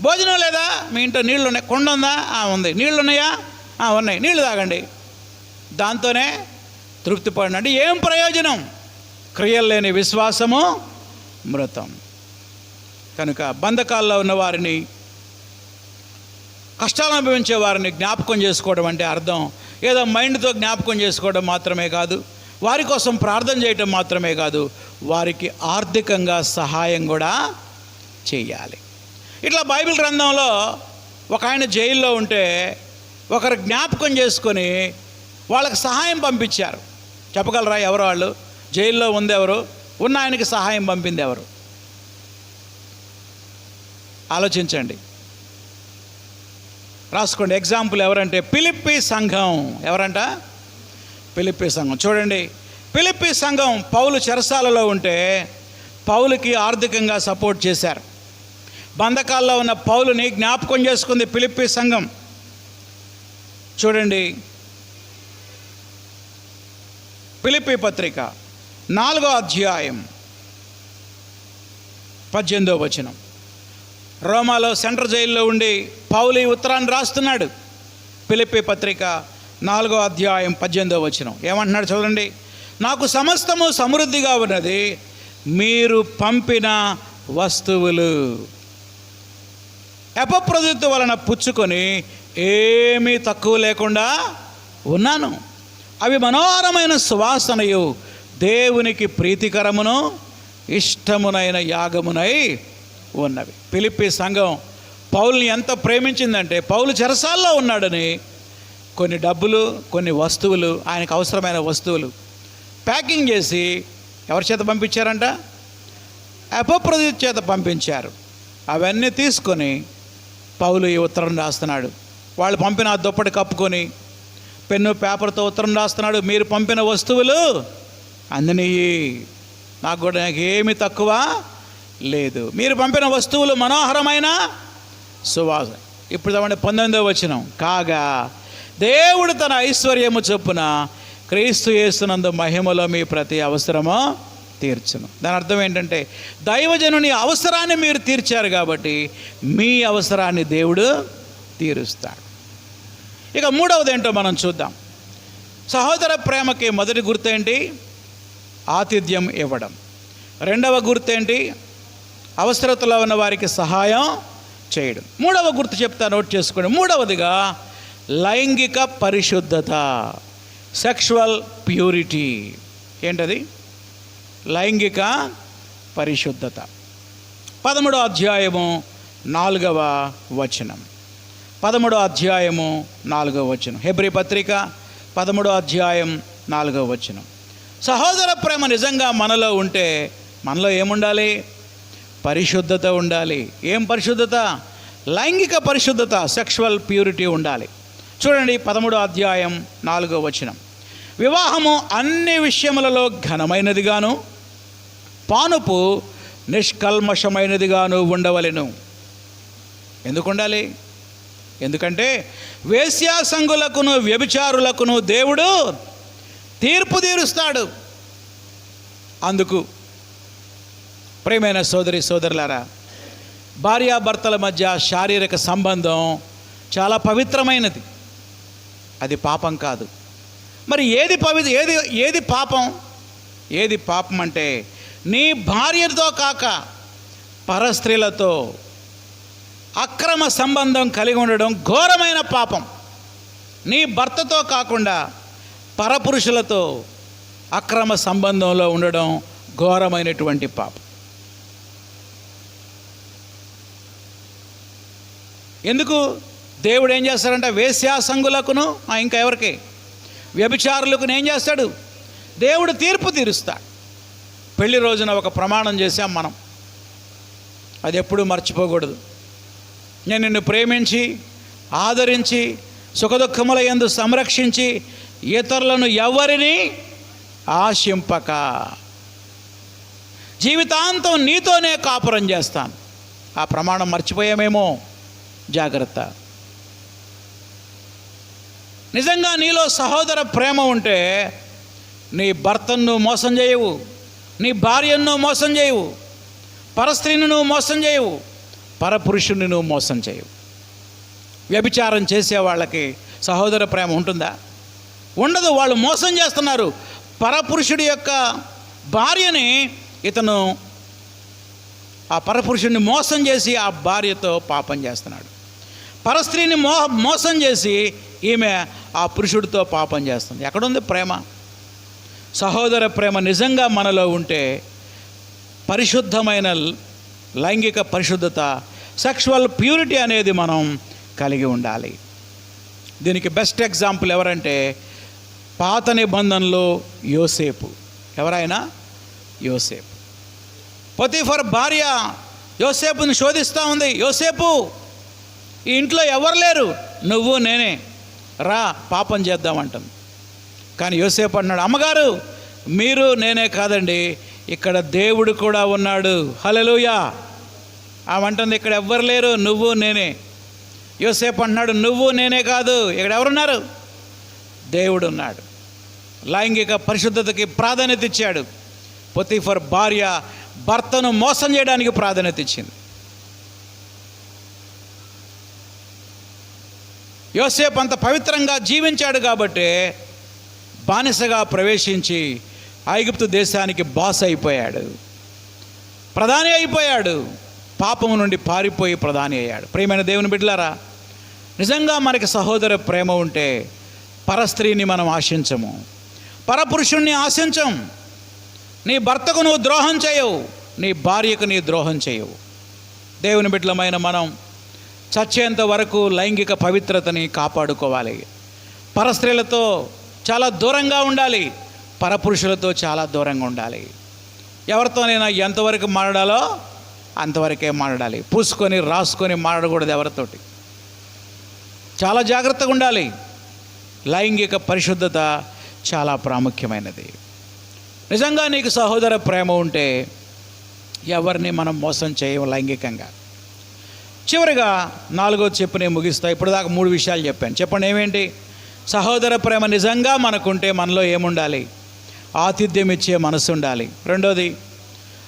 భోజనం లేదా? మీ ఇంట్లో నీళ్ళు ఉన్నాయి, కొండ ఉందా? ఉంది. నీళ్ళు ఉన్నాయా? ఉన్నాయి, నీళ్ళు తాగండి, దాంతోనే తృప్తి పడండి. అంటే ఏం ప్రయోజనం? క్రియలు లేని విశ్వాసము మృతం. కనుక బంధకాల్లో ఉన్న వారిని, కష్టాలు అనుభవించే వారిని జ్ఞాపకం చేసుకోవడం అంటే అర్థం ఏదో మైండ్తో జ్ఞాపకం చేసుకోవడం మాత్రమే కాదు, వారి కోసం ప్రార్థన చేయటం మాత్రమే కాదు, వారికి ఆర్థికంగా సహాయం కూడా చేయాలి. ఇట్లా బైబిల్ గ్రంథంలో ఒక ఆయన జైల్లో ఉంటే ఒకరు జ్ఞాపకం చేసుకొని వాళ్ళకి సహాయం పంపించారు. చెప్పగలరా ఎవరు వాళ్ళు? జైల్లో ఉందెవరు? ఉన్న ఆయనకి సహాయం పంపింది ఎవరు? ఆలోచించండి, రాసుకోండి. ఎగ్జాంపుల్ ఎవరంటే ఫిలిప్పీ సంఘం. ఎవరంట? ఫిలిప్పీ సంఘం. చూడండి, ఫిలిప్పీ సంఘం పౌలు చెరసాలలో ఉంటే పౌలుకి ఆర్థికంగా సపోర్ట్ చేశారు. బంధకాల్లో ఉన్న పౌలుని జ్ఞాపకం చేసుకుంది ఫిలిప్పీ సంఘం. చూడండి, ఫిలిప్పీ పత్రిక 4వ అధ్యాయం 18వ వచనం. రోమాలో సెంట్రల్ జైల్లో ఉండి పౌలు ఈ ఉత్తరాన్ని రాస్తున్నాడు. ఫిలిప్పీ పత్రిక 4వ అధ్యాయం 18వ వచనం ఏమంటున్నాడు చూడండి. నాకు సమస్తము సమృద్ధిగా ఉన్నది, మీరు పంపిన వస్తువులు ఎపఫ్రొదితు వలన పుచ్చుకొని ఏమీ తక్కువ లేకుండా ఉన్నాను. అవి మనోహరమైన సువాసనయు దేవునికి ప్రీతికరమును ఇష్టమునైన యాగమునై ఉన్నవి. ఫిలిప్పీ సంఘం పౌలుని ఎంత ప్రేమించిందంటే పౌలు చెరసాల్లో ఉన్నాడని కొన్ని డబ్బులు, కొన్ని వస్తువులు, ఆయనకు అవసరమైన వస్తువులు ప్యాకింగ్ చేసి ఎవరి చేత పంపించారంట? ఎపఫ్రొదితు చేత పంపించారు. అవన్నీ తీసుకొని పౌలు ఈ ఉత్తరం రాస్తున్నాడు. వాళ్ళు పంపిన ఆ దుప్పటి కప్పుకొని పెన్ను పేపర్తో ఉత్తరం రాస్తున్నాడు. మీరు పంపిన వస్తువులు అందినయి, నాకు కూడా ఏమీ తక్కువ లేదు. మీరు పంపిన వస్తువులు మనోహరమైన సువాసన. ఇప్పుడు చదవండి 19వ వచనం. కాగా దేవుడు తన ఐశ్వర్యము చొప్పున క్రీస్తు యేసునందు మహిమలో మీ ప్రతి అవసరమో తీర్చును. దాని అర్థం ఏంటంటే దైవజనుని అవసరాన్ని మీరు తీర్చారు కాబట్టి మీ అవసరాన్ని దేవుడు తీరుస్తాడు. ఇక మూడవది ఏంటో మనం చూద్దాం. సహోదర ప్రేమకి మొదటి గుర్తేంటి? ఆతిథ్యం ఇవ్వడం. రెండవ గుర్తేంటి? అవసరతలో ఉన్న వారికి సహాయం చేయడం. మూడవ గుర్తు చెప్తా, నోట్ చేసుకోండి. మూడవదిగా లైంగిక పరిశుద్ధత, సెక్షువల్ ప్యూరిటీ. ఏంటది? లైంగిక పరిశుద్ధత. 13వ అధ్యాయము 4వ వచనం. 13వ అధ్యాయము 4వ వచనం. హెబ్రీ పత్రిక 13వ అధ్యాయం 4వ వచనం. సహోదర ప్రేమ నిజంగా మనలో ఉంటే మనలో ఏముండాలి? పరిశుద్ధత ఉండాలి. ఏం పరిశుద్ధత? లైంగిక పరిశుద్ధత, సెక్షువల్ ప్యూరిటీ ఉండాలి. చూడండి 13వ అధ్యాయం 4వ వచనం. వివాహము అన్ని విషయములలో ఘనమైనదిగాను పానుపు నిష్కల్మషమైనదిగాను ఉండవలెను. ఎందుకు ఉండాలి? ఎందుకంటే వేశ్యాసంగులకును వ్యభిచారులకును దేవుడు తీర్పు తీరుస్తాడు. అందుకు ప్రియమైన సోదరి సోదరులారా, భార్యాభర్తల మధ్య శారీరక సంబంధం చాలా పవిత్రమైనది. అది పాపం కాదు. మరి ఏది పాపం? ఏది పాపం అంటే నీ భార్యతో కాక పరస్త్రీలతో అక్రమ సంబంధం కలిగి ఉండడం ఘోరమైన పాపం. నీ భర్తతో కాకుండా పరపురుషులతో అక్రమ సంబంధంలో ఉండడం ఘోరమైనటువంటి పాపం. ఎందుకు? దేవుడు ఏం చేస్తాడంటే వేశ్యాసంగులకును ఇంకా ఎవరికి? వ్యభిచారులకు ఏం చేస్తాడు? దేవుడు తీర్పు తీరుస్తాడు. పెళ్లి రోజున ఒక ప్రమాణం చేశాం మనం, అది ఎప్పుడూ మర్చిపోకూడదు. నేను నిన్ను ప్రేమించి ఆదరించి సుఖదుఖముల యందు సంరక్షించి ఇతరులను ఎవరిని ఆశింపక జీవితాంతం నీతోనే కాపురం చేస్తాను. ఆ ప్రమాణం మర్చిపోయామేమో, జాగ్రత్త. నిజంగా నీలో సహోదర ప్రేమ ఉంటే నీ భర్తను నువ్వు మోసం చేయవు, నీ భార్యను నువ్వు మోసం చేయవు, పరస్త్రీని నువ్వు మోసం చేయవు, పరపురుషుని నువ్వు మోసం చేయవు. వ్యభిచారం చేసే వాళ్ళకి సహోదర ప్రేమ ఉంటుందా? ఉండదు. వాళ్ళు మోసం చేస్తున్నారు. పరపురుషుడి యొక్క భార్యని ఇతను ఆ పరపురుషుడిని మోసం చేసి ఆ భార్యతో పాపం చేస్తున్నాడు. పరస్త్రీని మోసం చేసి ఈమె ఆ పురుషుడితో పాపం చేస్తుంది. ఎక్కడుంది ప్రేమ? సహోదర ప్రేమ నిజంగా మనలో ఉంటే పరిశుద్ధమైన లైంగిక పరిశుద్ధత, సెక్షువల్ ప్యూరిటీ అనేది మనం కలిగి ఉండాలి. దీనికి బెస్ట్ ఎగ్జాంపుల్ ఎవరంటే పాత నిబంధనలో యోసేపు. ఎవరైనా? యోసేపు. పొతీఫర్ భార్య యోసేపుని శోధిస్తూ ఉంది. యోసేపు, ఈ ఇంట్లో ఎవరు లేరు, నువ్వు నేనే, రా పాపం చేద్దామంటుంది. కానీ యోసేపు అన్నాడు, అమ్మగారు మీరు నేనే కాదండి, ఇక్కడ దేవుడు కూడా ఉన్నాడు. హల్లెలూయా. ఆమంటుంది ఇక్కడ ఎవ్వరు లేరు, నువ్వు నేనే. యోసేపు అన్నాడు, నువ్వు నేనే కాదు, ఇక్కడ ఎవరున్నారు? దేవుడు ఉన్నాడు. లైంగిక పరిశుద్ధతకి ప్రాధాన్యత ఇచ్చాడు. పొతీఫర్ భార్య భర్తను మోసం చేయడానికి ప్రాధాన్యత ఇచ్చింది. యోసేపు అంత పవిత్రంగా జీవించాడు కాబట్టి బానిసగా ప్రవేశించి ఐగుప్తు దేశానికి బాస్ అయిపోయాడు, ప్రధాని అయిపోయాడు. పాపము నుండి పారిపోయి ప్రధాని అయ్యాడు. ప్రియమైన దేవుని బిడ్డలారా, నిజంగా మనకి సహోదర ప్రేమ ఉంటే పరస్త్రీని మనం ఆశించము, పరపురుషుణ్ణి ఆశించం. నీ భర్తకు నువ్వు ద్రోహం చేయవు, నీ భార్యకు నీ ద్రోహం చేయవు. దేవుని బిడ్డలమైన మనం చచ్చేంత వరకు లైంగిక పవిత్రతని కాపాడుకోవాలి. పరస్త్రీలతో చాలా దూరంగా ఉండాలి, పరపురుషులతో చాలా దూరంగా ఉండాలి. ఎవరితోనైనా ఎంతవరకు మాట్లాడాలో అంతవరకే మాట్లాడాలి. పూసుకొని రాసుకొని మాట్లాడకూడదు ఎవరితోటి. చాలా జాగ్రత్తగా ఉండాలి. లైంగిక పరిశుద్ధత చాలా ప్రాముఖ్యమైనది. నిజంగా నీకు సహోదర ప్రేమ ఉంటే ఎవరిని మనం మోసం చేయము లైంగికంగా. చివరిగా 4వ చెప్పు నేను ముగిస్తా. ఇప్పుడు దాకా 3 విషయాలు చెప్పాను. చెప్పండి ఏమేంటి? సహోదర ప్రేమ నిజంగా మనకుంటే మనలో ఏముండాలి? ఆతిథ్యం ఇచ్చే మనసు ఉండాలి. 2వది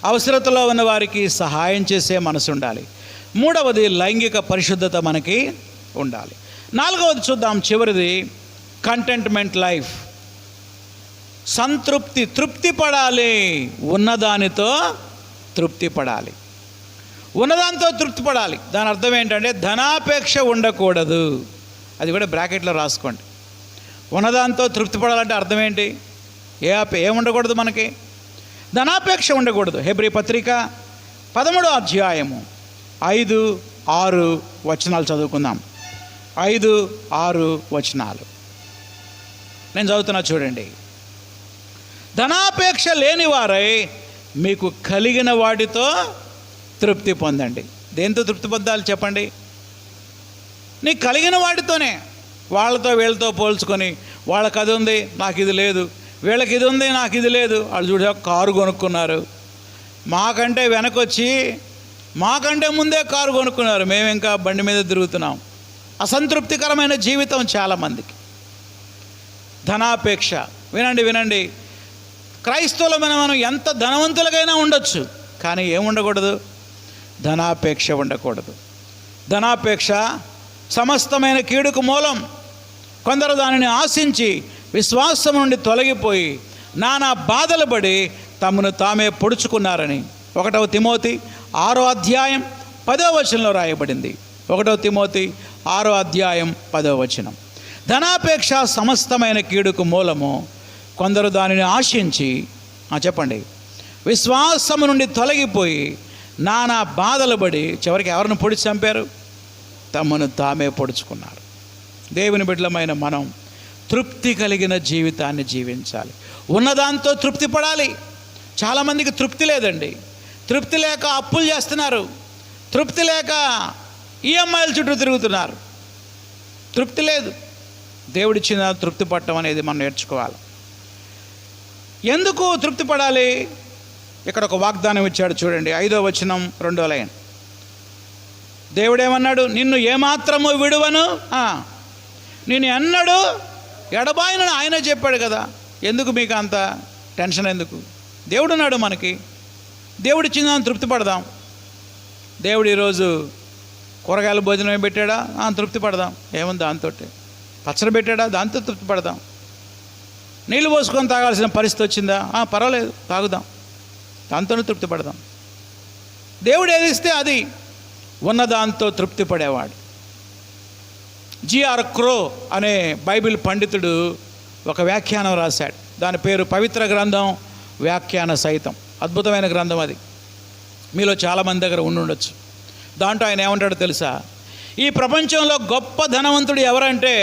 అవసరతలో ఉన్న వారికి సహాయం చేసే మనసు ఉండాలి. 3వది లైంగిక పరిశుద్ధత మనకి ఉండాలి. 4వది చూద్దాం, చివరిది కంటెంట్మెంట్ లైఫ్. సంతృప్తి, తృప్తి పడాలి. ఉన్నదానితో తృప్తి పడాలి. ఉన్నదానితో తృప్తి పడాలి. దాని అర్థం ఏంటంటే ధనాపేక్ష ఉండకూడదు. అది కూడా బ్రాకెట్లో రాసుకోండి. ఉన్నదాంతో తృప్తి పడాలంటే అర్థం ఏంటి? ఏం ఉండకూడదు మనకి? ధనాపేక్ష ఉండకూడదు. హెబ్రీ పత్రిక 13వ అధ్యాయము 5, 6 వచనాలు చదువుకుందాం. 5, 6 వచనాలు నేను చదువుతున్నా చూడండి. ధనాపేక్ష లేని వారై మీకు కలిగిన వాటితో తృప్తి పొందండి. దేంతో తృప్తి పొందాలి చెప్పండి? నీకు కలిగిన వాటితోనే. వాళ్ళతో వీళ్ళతో పోల్చుకొని వాళ్ళకి అది ఉంది నాకు ఇది లేదు, వీళ్ళకి ఇది ఉంది నాకు ఇది లేదు. వాళ్ళు చూడ కారు కొనుక్కున్నారు, మాకంటే వెనకొచ్చి మాకంటే ముందే కారు కొనుక్కున్నారు, మేము ఇంకా బండి మీద తిరుగుతున్నాం. అసంతృప్తికరమైన జీవితం చాలామందికి. ధనాపేక్ష. వినండి, క్రైస్తవులమైన మనం ఎంత ధనవంతులకైనా ఉండొచ్చు, కానీ ఏముండకూడదు? ధనాపేక్ష ఉండకూడదు. ధనాపేక్ష సమస్తమైన కీడుకు మూలం. కొందరు దానిని ఆశించి విశ్వాసం నుండి తొలగిపోయి నానా బాధలు పడి తమను తామే పొడుచుకున్నారని 1 తిమోతి 6వ అధ్యాయం 10వ వచనంలో రాయబడింది. 1 తిమోతి 6వ అధ్యాయం 10వ వచనం. ధనాపేక్ష సమస్తమైన కీడుకు మూలము. కొందరు దానిని ఆశించి చెప్పండి, విశ్వాసము నుండి తొలగిపోయి నానా బాధలు పడి చివరికి ఎవరిని పొడిచి చంపారు? తమను తామే పొడుచుకున్నారు. దేవుని బిడ్డలమైన మనం తృప్తి కలిగిన జీవితాన్ని జీవించాలి. ఉన్నదాంతో తృప్తి పడాలి. చాలామందికి తృప్తి లేదండి. తృప్తి లేక అప్పులు చేస్తున్నారు, తృప్తి లేక ఈఎంఐల చుట్టూ తిరుగుతున్నారు. తృప్తి లేదు. దేవుడిచ్చిన తృప్తి పడటం అనేది మనం నేర్చుకోవాలి. ఎందుకు తృప్తి పడాలి? ఇక్కడ ఒక వాగ్దానం ఇచ్చాడు చూడండి, 5వ వచనం 2వ లైన్. దేవుడేమన్నాడు? నిన్ను ఏమాత్రము విడువను, నేను ఎన్నడూ ఎడబాయనని ఆయనే చెప్పాడు కదా. ఎందుకు మీకు అంత టెన్షన్? ఎందుకు? దేవుడున్నాడు మనకి. దేవుడిచ్చిన తృప్తి పడదాం. దేవుడు ఈరోజు కూరగాయల భోజనం పెట్టాడా? తృప్తి పడదాం. ఏముంది దాంతో? పచ్చడి పెట్టాడా? దాంతో తృప్తి పడదాం. నీళ్ళు పోసుకొని తాగాల్సిన పరిస్థితి వచ్చిందా? పర్వాలేదు, తాగుదాం, దాంతోనే తృప్తి పడదాం. దేవుడు ఏది ఇస్తే అది ఉన్నదాంతో తృప్తి పడేవాడు. జిఆర్ క్రో అనే బైబిల్ పండితుడు ఒక వ్యాఖ్యానం రాశాడు. దాని పేరు పవిత్ర గ్రంథం వ్యాఖ్యాన సహితం. అద్భుతమైన గ్రంథం అది. మీలో చాలామంది దగ్గర ఉండొచ్చు. దాంట్లో ఆయన ఏమంటాడో తెలుసా? ఈ ప్రపంచంలో గొప్ప ధనవంతుడు ఎవరంటే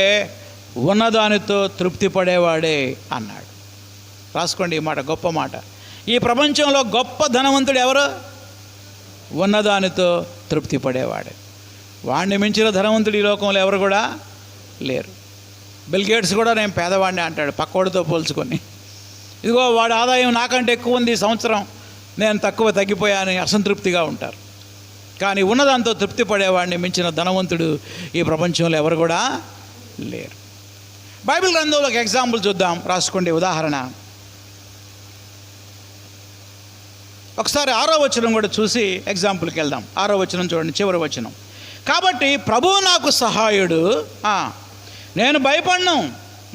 ఉన్నదానితో తృప్తి పడేవాడే అన్నాడు. రాసుకోండి ఈ మాట, గొప్ప మాట. ఈ ప్రపంచంలో గొప్ప ధనవంతుడు ఎవరు? ఉన్నదానితో తృప్తి పడేవాడే. వాడిని మించిన ధనవంతుడు ఈ లోకంలో ఎవరు కూడా లేరు. బిల్ గేట్స్ కూడా నేను పేదవాడిని అంటాడు పక్కోడితో పోల్చుకొని. ఇదిగో వాడి ఆదాయం నాకంటే ఎక్కువ ఉంది, సంవత్సరం నేను తగ్గిపోయాని అసంతృప్తిగా ఉంటారు. కానీ ఉన్నదాంతో తృప్తి పడేవాడిని మించిన ధనవంతుడు ఈ ప్రపంచంలో ఎవరు కూడా లేరు. బైబిల్ గ్రంథంలో ఒక ఎగ్జాంపుల్ చూద్దాం, రాసుకోండి. ఉదాహరణ ఒకసారి 6వ వచనం కూడా చూసి ఎగ్జాంపుల్కి వెళ్దాం. 6వ వచనం చూడండి, చివరి వచనం. కాబట్టి ప్రభువు నాకు సహాయుడు, నేను భయపడను,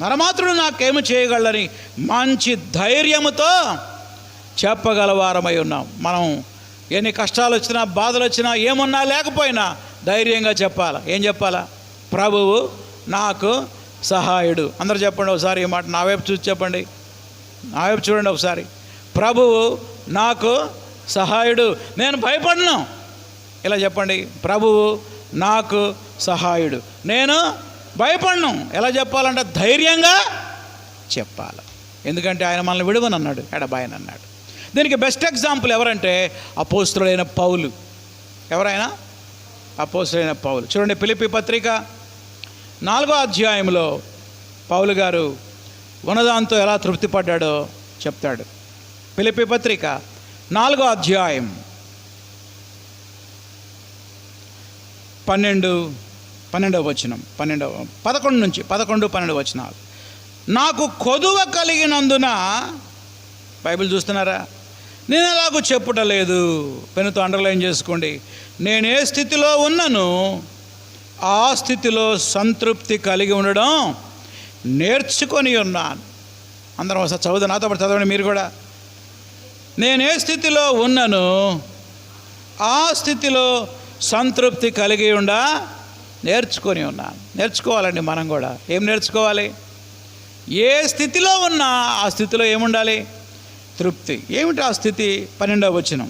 నరమాత్రుడు నాకేమి చేయగలరని మంచి ధైర్యముతో చెప్పగలవారమై ఉన్నాం. మనం ఎన్ని కష్టాలు వచ్చినా బాధలు వచ్చినా ఏమున్నా లేకపోయినా ధైర్యంగా చెప్పాలా. ఏం చెప్పాలా? ప్రభువు నాకు సహాయుడు. అందరూ చెప్పండి ఒకసారి ఈ మాట. నా వైపు చూసి చెప్పండి, నా వైపు చూడండి ఒకసారి. ప్రభువు నాకు సహాయుడు, నేను భయపడను. ఇలా చెప్పండి, ప్రభువు నాకు సహాయుడు, నేను భయపడను. ఎలా చెప్పాలంటే ధైర్యంగా చెప్పాలి. ఎందుకంటే ఆయన మనల్ని విడువనన్నాడు, ఎడబాయనన్నాడు. దీనికి బెస్ట్ ఎగ్జాంపుల్ ఎవరంటే అపోస్తలుడైన పౌలు. ఎవరైనా? అపోస్తలుడైన పౌలు. చూడండి, ఫిలిప్పీ పత్రిక 4వ అధ్యాయంలో పౌలు గారు ఉన్నదాంతో ఎలా తృప్తి పడ్డాడో చెప్తాడు. ఫిలిప్పీ పత్రిక 4వ అధ్యాయం 11వ వచనం, 11 నుంచి 12 వచనాలు. నాకు కొదువ కలిగినందున, బైబిల్ చూస్తున్నారా, నేను ఎలాగూ చెప్పుటలేదు. పెన్నుతో అండర్లైన్ చేసుకోండి. నేను ఏ స్థితిలో ఉన్నాను ఆ స్థితిలో సంతృప్తి కలిగి ఉండడం నేర్చుకొని ఉన్నాను. అందరం ఒకసారి చదువుదా, నాతో పాటు చదవండి మీరు కూడా. నేను ఏ స్థితిలో ఉన్నాను ఆ స్థితిలో సంతృప్తి కలిగి ఉండా నేర్చుకొని ఉన్నాను. నేర్చుకోవాలండి మనం కూడా. ఏం నేర్చుకోవాలి? ఏ స్థితిలో ఉన్నా ఆ స్థితిలో ఏముండాలి? తృప్తి. ఏమిటి ఆ స్థితి? 12వ వచనం,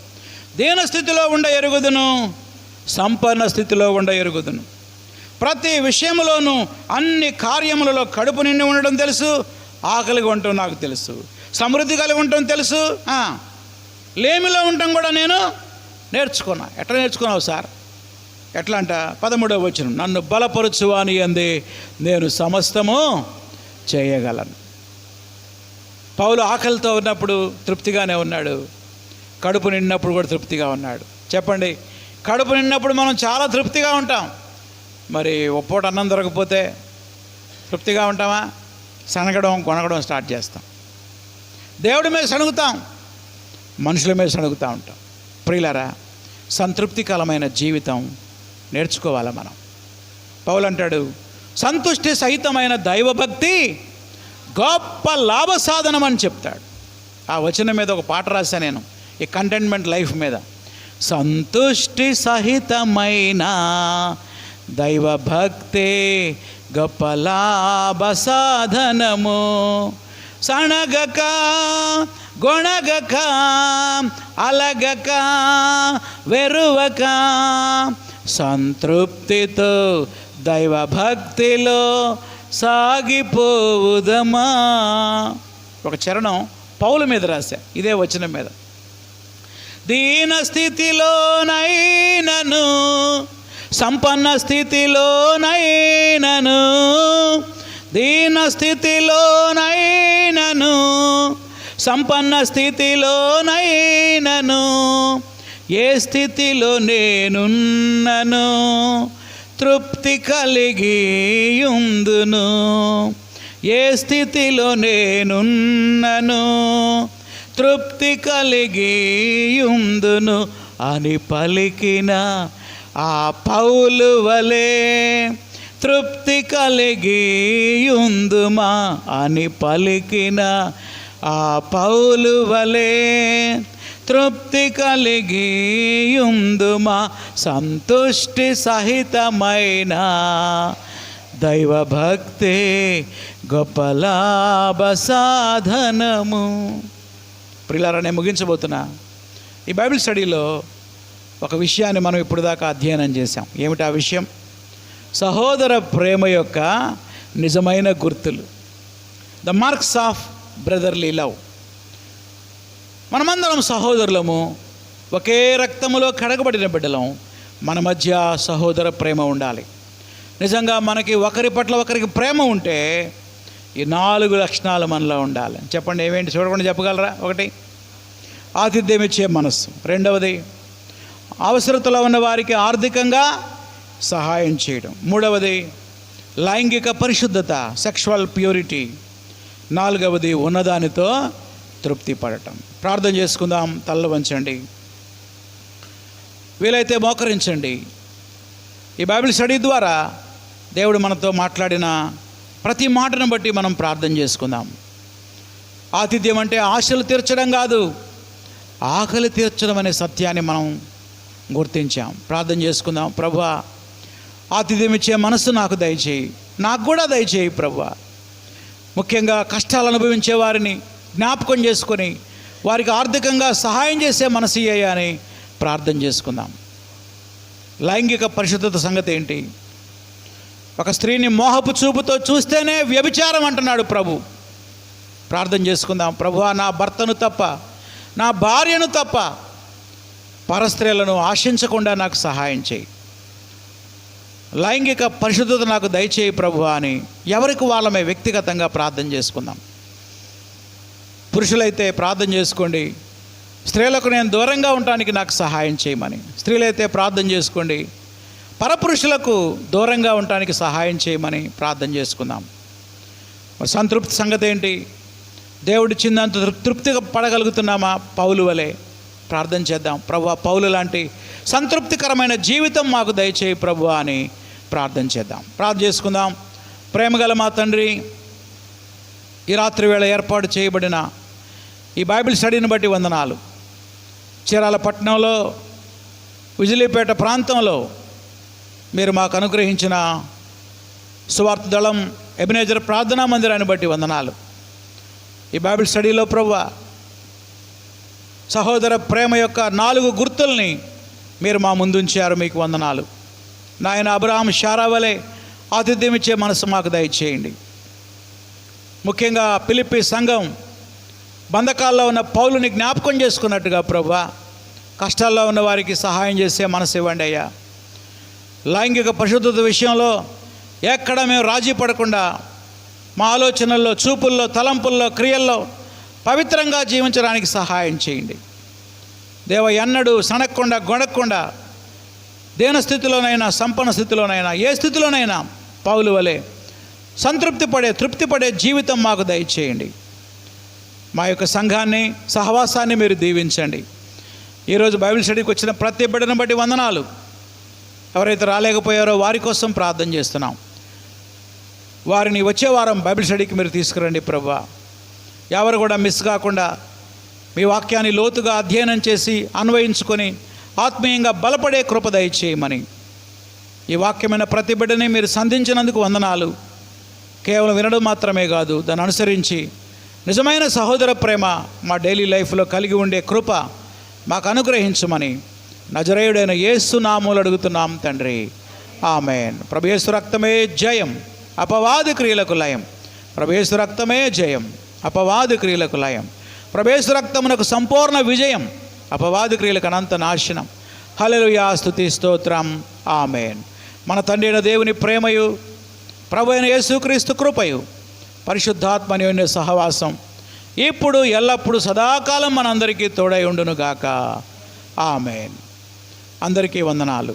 దీన స్థితిలో ఉండ ఎరుగుదును, సంపన్న స్థితిలో ఉండ ఎరుగుదును. ప్రతి విషయంలోనూ అన్ని కార్యములలో కడుపు నిండి ఉండడం తెలుసు, ఆకలిగా ఉండటం నాకు తెలుసు, సమృద్ధి కలిగి ఉండటం తెలుసు, లేమిలో ఉండటం కూడా నేను నేర్చుకున్నా. ఎట్లా నేర్చుకున్నావు సార్? ఎట్లా అంట? 13వ వచనం, నన్ను బలపరుచువాని యందే నేను సమస్తము చేయగలను. పౌలు ఆకలితో ఉన్నప్పుడు తృప్తిగానే ఉన్నాడు, కడుపు నిండినప్పుడు కూడా తృప్తిగా ఉన్నాడు. చెప్పండి, కడుపు నిండినప్పుడు మనం చాలా తృప్తిగా ఉంటాం. మరి ఒప్పోటి అన్నం దొరకపోతే తృప్తిగా ఉంటామా? సనగడం కొనగడం స్టార్ట్ చేస్తాం. దేవుడి మీద సణుగుతాం, మనుషుల మీద సణుగుతూ ఉంటాం. ప్రియులారా, సంతృప్తికరమైన జీవితం నేర్చుకోవాలి మనం. పౌలు అంటాడు, సంతుష్టి సహితమైన దైవభక్తి గొప్ప లాభ సాధనం అని చెప్తాడు. ఆ వచనం మీద ఒక పాట రాశా నేను, ఈ కంటెంట్మెంట్ లైఫ్ మీద. సంతుష్టి సహితమైన దైవభక్తే గొప్ప లాభ సాధనము, సణగక గొణగక అలగక వెరువక సంతృప్తితో దైవభక్తిలో సాగిపోవుదమా. ఒక చరణం పౌలు మీద రాశా, ఇదే వచనం మీద. దీన స్థితిలోనైనను, సంపన్న స్థితిలోనైనను, దీన స్థితిలోనైనను, సంపన్న స్థితిలోనైనను, ఏ స్థితిలో నేనున్నను తృప్తి కలిగి ఉందును, ఏ స్థితిలో నేనున్నను తృప్తి కలిగి ఉందును అని పలికిన ఆ పౌలు వలె తృప్తి కలిగి ఉందుమా అని పలికిన ఆ పౌలు వలె తృప్తి కలిగి ఉందుమా. సంతుష్టి సహితమైన దైవభక్తే గొప్ప లాభ సాధనము. ప్రియులారా, నేను ముగించబోతున్నా. ఈ బైబిల్ స్టడీలో ఒక విషయాన్ని మనం ఇప్పుడు దాకా అధ్యయనం చేశాం. ఏమిటి ఆ విషయం? సహోదర ప్రేమ యొక్క నిజమైన గుర్తులు, the marks of brotherly love. మనమందరం సహోదరులము, ఒకే రక్తములో కడగబడిన బిడ్డలం. మన మధ్య సహోదర ప్రేమ ఉండాలి. నిజంగా మనకి ఒకరి పట్ల ఒకరికి ప్రేమ ఉంటే ఈ 4 లక్షణాలు మనలో ఉండాలి. చెప్పండి, ఏమేంటి? చూడకుండా చెప్పగలరా? 1, ఆతిథ్యం ఇచ్చే మనస్సు. 2వది, అవసరతలో ఉన్న వారికి ఆర్థికంగా సహాయం చేయడం. 3వది, లైంగిక పరిశుద్ధత, సెక్షువల్ ప్యూరిటీ. 4వది, ఉన్నదానితో తృప్తి పడటం. ప్రార్థన చేసుకుందాం. తలలు వంచండి, వీలైతే మోకరించండి. ఈ బైబిల్ స్టడీ ద్వారా దేవుడు మనతో మాట్లాడిన ప్రతి మాటను బట్టి మనం ప్రార్థన చేసుకుందాం. ఆతిథ్యం అంటే ఆశలు తీర్చడం కాదు, ఆకలి తీర్చడం అనే సత్యాన్ని మనం గుర్తించాం. ప్రార్థన చేసుకుందాం. ప్రభువా, ఆతిథ్యం ఇచ్చే మనసు నాకు దయచేయి, నాకు కూడా దయచేయి ప్రభువా. ముఖ్యంగా కష్టాలు అనుభవించే వారిని జ్ఞాపకం చేసుకొని వారికి ఆర్థికంగా సహాయం చేసే మనసు ఇయ్యా అని ప్రార్థన చేసుకుందాం. లైంగిక పరిశుద్ధత సంగతి ఏంటి? ఒక స్త్రీని మోహపు చూపుతో చూస్తేనే వ్యభిచారం అంటున్నాడు ప్రభు. ప్రార్థన చేసుకుందాం. ప్రభువా, నా భర్తను తప్ప, నా భార్యను తప్ప పరస్త్రీలను ఆశించకుండా నాకు సహాయం చేయి. లైంగిక పరిశుద్ధత నాకు దయచేయి ప్రభువా అని ఎవరికి వాళ్ళమే వ్యక్తిగతంగా ప్రార్థన చేసుకుందాం. పురుషులైతే ప్రార్థన చేసుకోండి, స్త్రీలకు నేను దూరంగా ఉండటానికి నాకు సహాయం చేయమని. స్త్రీలైతే ప్రార్థన చేసుకోండి, పరపురుషులకు దూరంగా ఉండటానికి సహాయం చేయమని ప్రార్థన చేసుకుందాం. మరి సంతృప్తి సంగతి ఏంటి? దేవుడిచ్చిందంత తృప్తిగా పడగలుగుతున్నామా? పౌలు వలె ప్రార్థన చేద్దాం. ప్రభువా, పౌలు లాంటి సంతృప్తికరమైన జీవితం మాకు దయచేయి ప్రభువా అని ప్రార్థన చేద్దాం. ప్రార్థన చేసుకుందాం. ప్రేమగల మా తండ్రి, ఈ రాత్రి వేళ ఏర్పాటు చేయబడిన ఈ బైబిల్ స్టడీని బట్టి వందనాలు. చీరాల పట్టణంలో, విజిలీపేట ప్రాంతంలో మీరు మాకు అనుగ్రహించిన సువార్త దళం ఎబెనేజర్ ప్రార్థనా మందిరాన్ని బట్టి వందనాలు. ఈ బైబిల్ స్టడీలో ప్రభువా, సహోదర ప్రేమ యొక్క 4 గుర్తుల్ని మీరు మా ముందుంచారు. మీకు వందనాలు నాయన. అబ్రహాం శారా వలె ఆతిథ్యం ఇచ్చే మనసు మాకు దయచేయండి. ముఖ్యంగా ఫిలిప్పీ సంఘం బంధకాల్లో ఉన్న పౌలుని జ్ఞాపకం చేసుకున్నట్టుగా ప్రభువా, కష్టాల్లో ఉన్న వారికి సహాయం చేసే మనసు ఇవ్వండి అయ్యా. లైంగిక పరిశుద్ధత విషయంలో ఎక్కడ మేము రాజీ పడకుండా మా ఆలోచనల్లో, చూపుల్లో, తలంపుల్లో, క్రియల్లో పవిత్రంగా జీవించడానికి సహాయం చేయండి దేవ. ఎన్నడూ సనక్కుండా, గొడక్కుండా, దేన స్థితిలోనైనా, సంపన్న స్థితిలోనైనా, ఏ స్థితిలోనైనా పౌలు వలె తృప్తి పడే జీవితం మాకు దయచేయండి. మా యొక్క సంఘాన్ని, సహవాసాన్ని మీరు దీవించండి. ఈరోజు బైబిల్ స్టడీకి వచ్చిన ప్రతి బిడ్డను బట్టి వందనాలు. ఎవరైతే రాలేకపోయారో వారి కోసం ప్రార్థన చేస్తున్నాం. వారిని వచ్చే వారం బైబిల్ స్టడీకి మీరు తీసుకురండి ప్రభువా. ఎవరు కూడా మిస్ కాకుండా మీ వాక్యాన్ని లోతుగా అధ్యయనం చేసి అన్వయించుకొని ఆత్మీయంగా బలపడే కృప దయచేయమని, ఈ వాక్యమైన ప్రతి బిడ్డని మీరు సంధించినందుకు వందనాలు. కేవలం వినడం మాత్రమే కాదు, దాన్ని అనుసరించి నిజమైన సహోదర ప్రేమ మా డైలీ లైఫ్లో కలిగి ఉండే కృప మాకు అనుగ్రహించమని నజరేయుడైన యేసు నామములో అడుగుతున్నాం తండ్రి, ఆమేన్. ప్రభు యేసు రక్తమే జయం, అపవాది క్రియలకు లయం. ప్రభు యేసు రక్తమే జయం, అపవాది క్రియలకు లయం. ప్రభు యేసు రక్తమునకు సంపూర్ణ విజయం, అపవాది క్రియలకు అనంత నాశనం. హల్లెలూయా, స్తుతి స్తోత్రం, ఆమేన్. మన తండ్రి అయిన దేవుని ప్రేమయు, ప్రభు అయిన యేసుక్రీస్తు కృపయు, పరిశుద్ధాత్మ అన్యోన్య సహవాసం ఇప్పుడు ఎల్లప్పుడూ సదాకాలం మనందరికీ తోడై ఉండునుగాక, ఆమేన్. అందరికీ వందనాలు.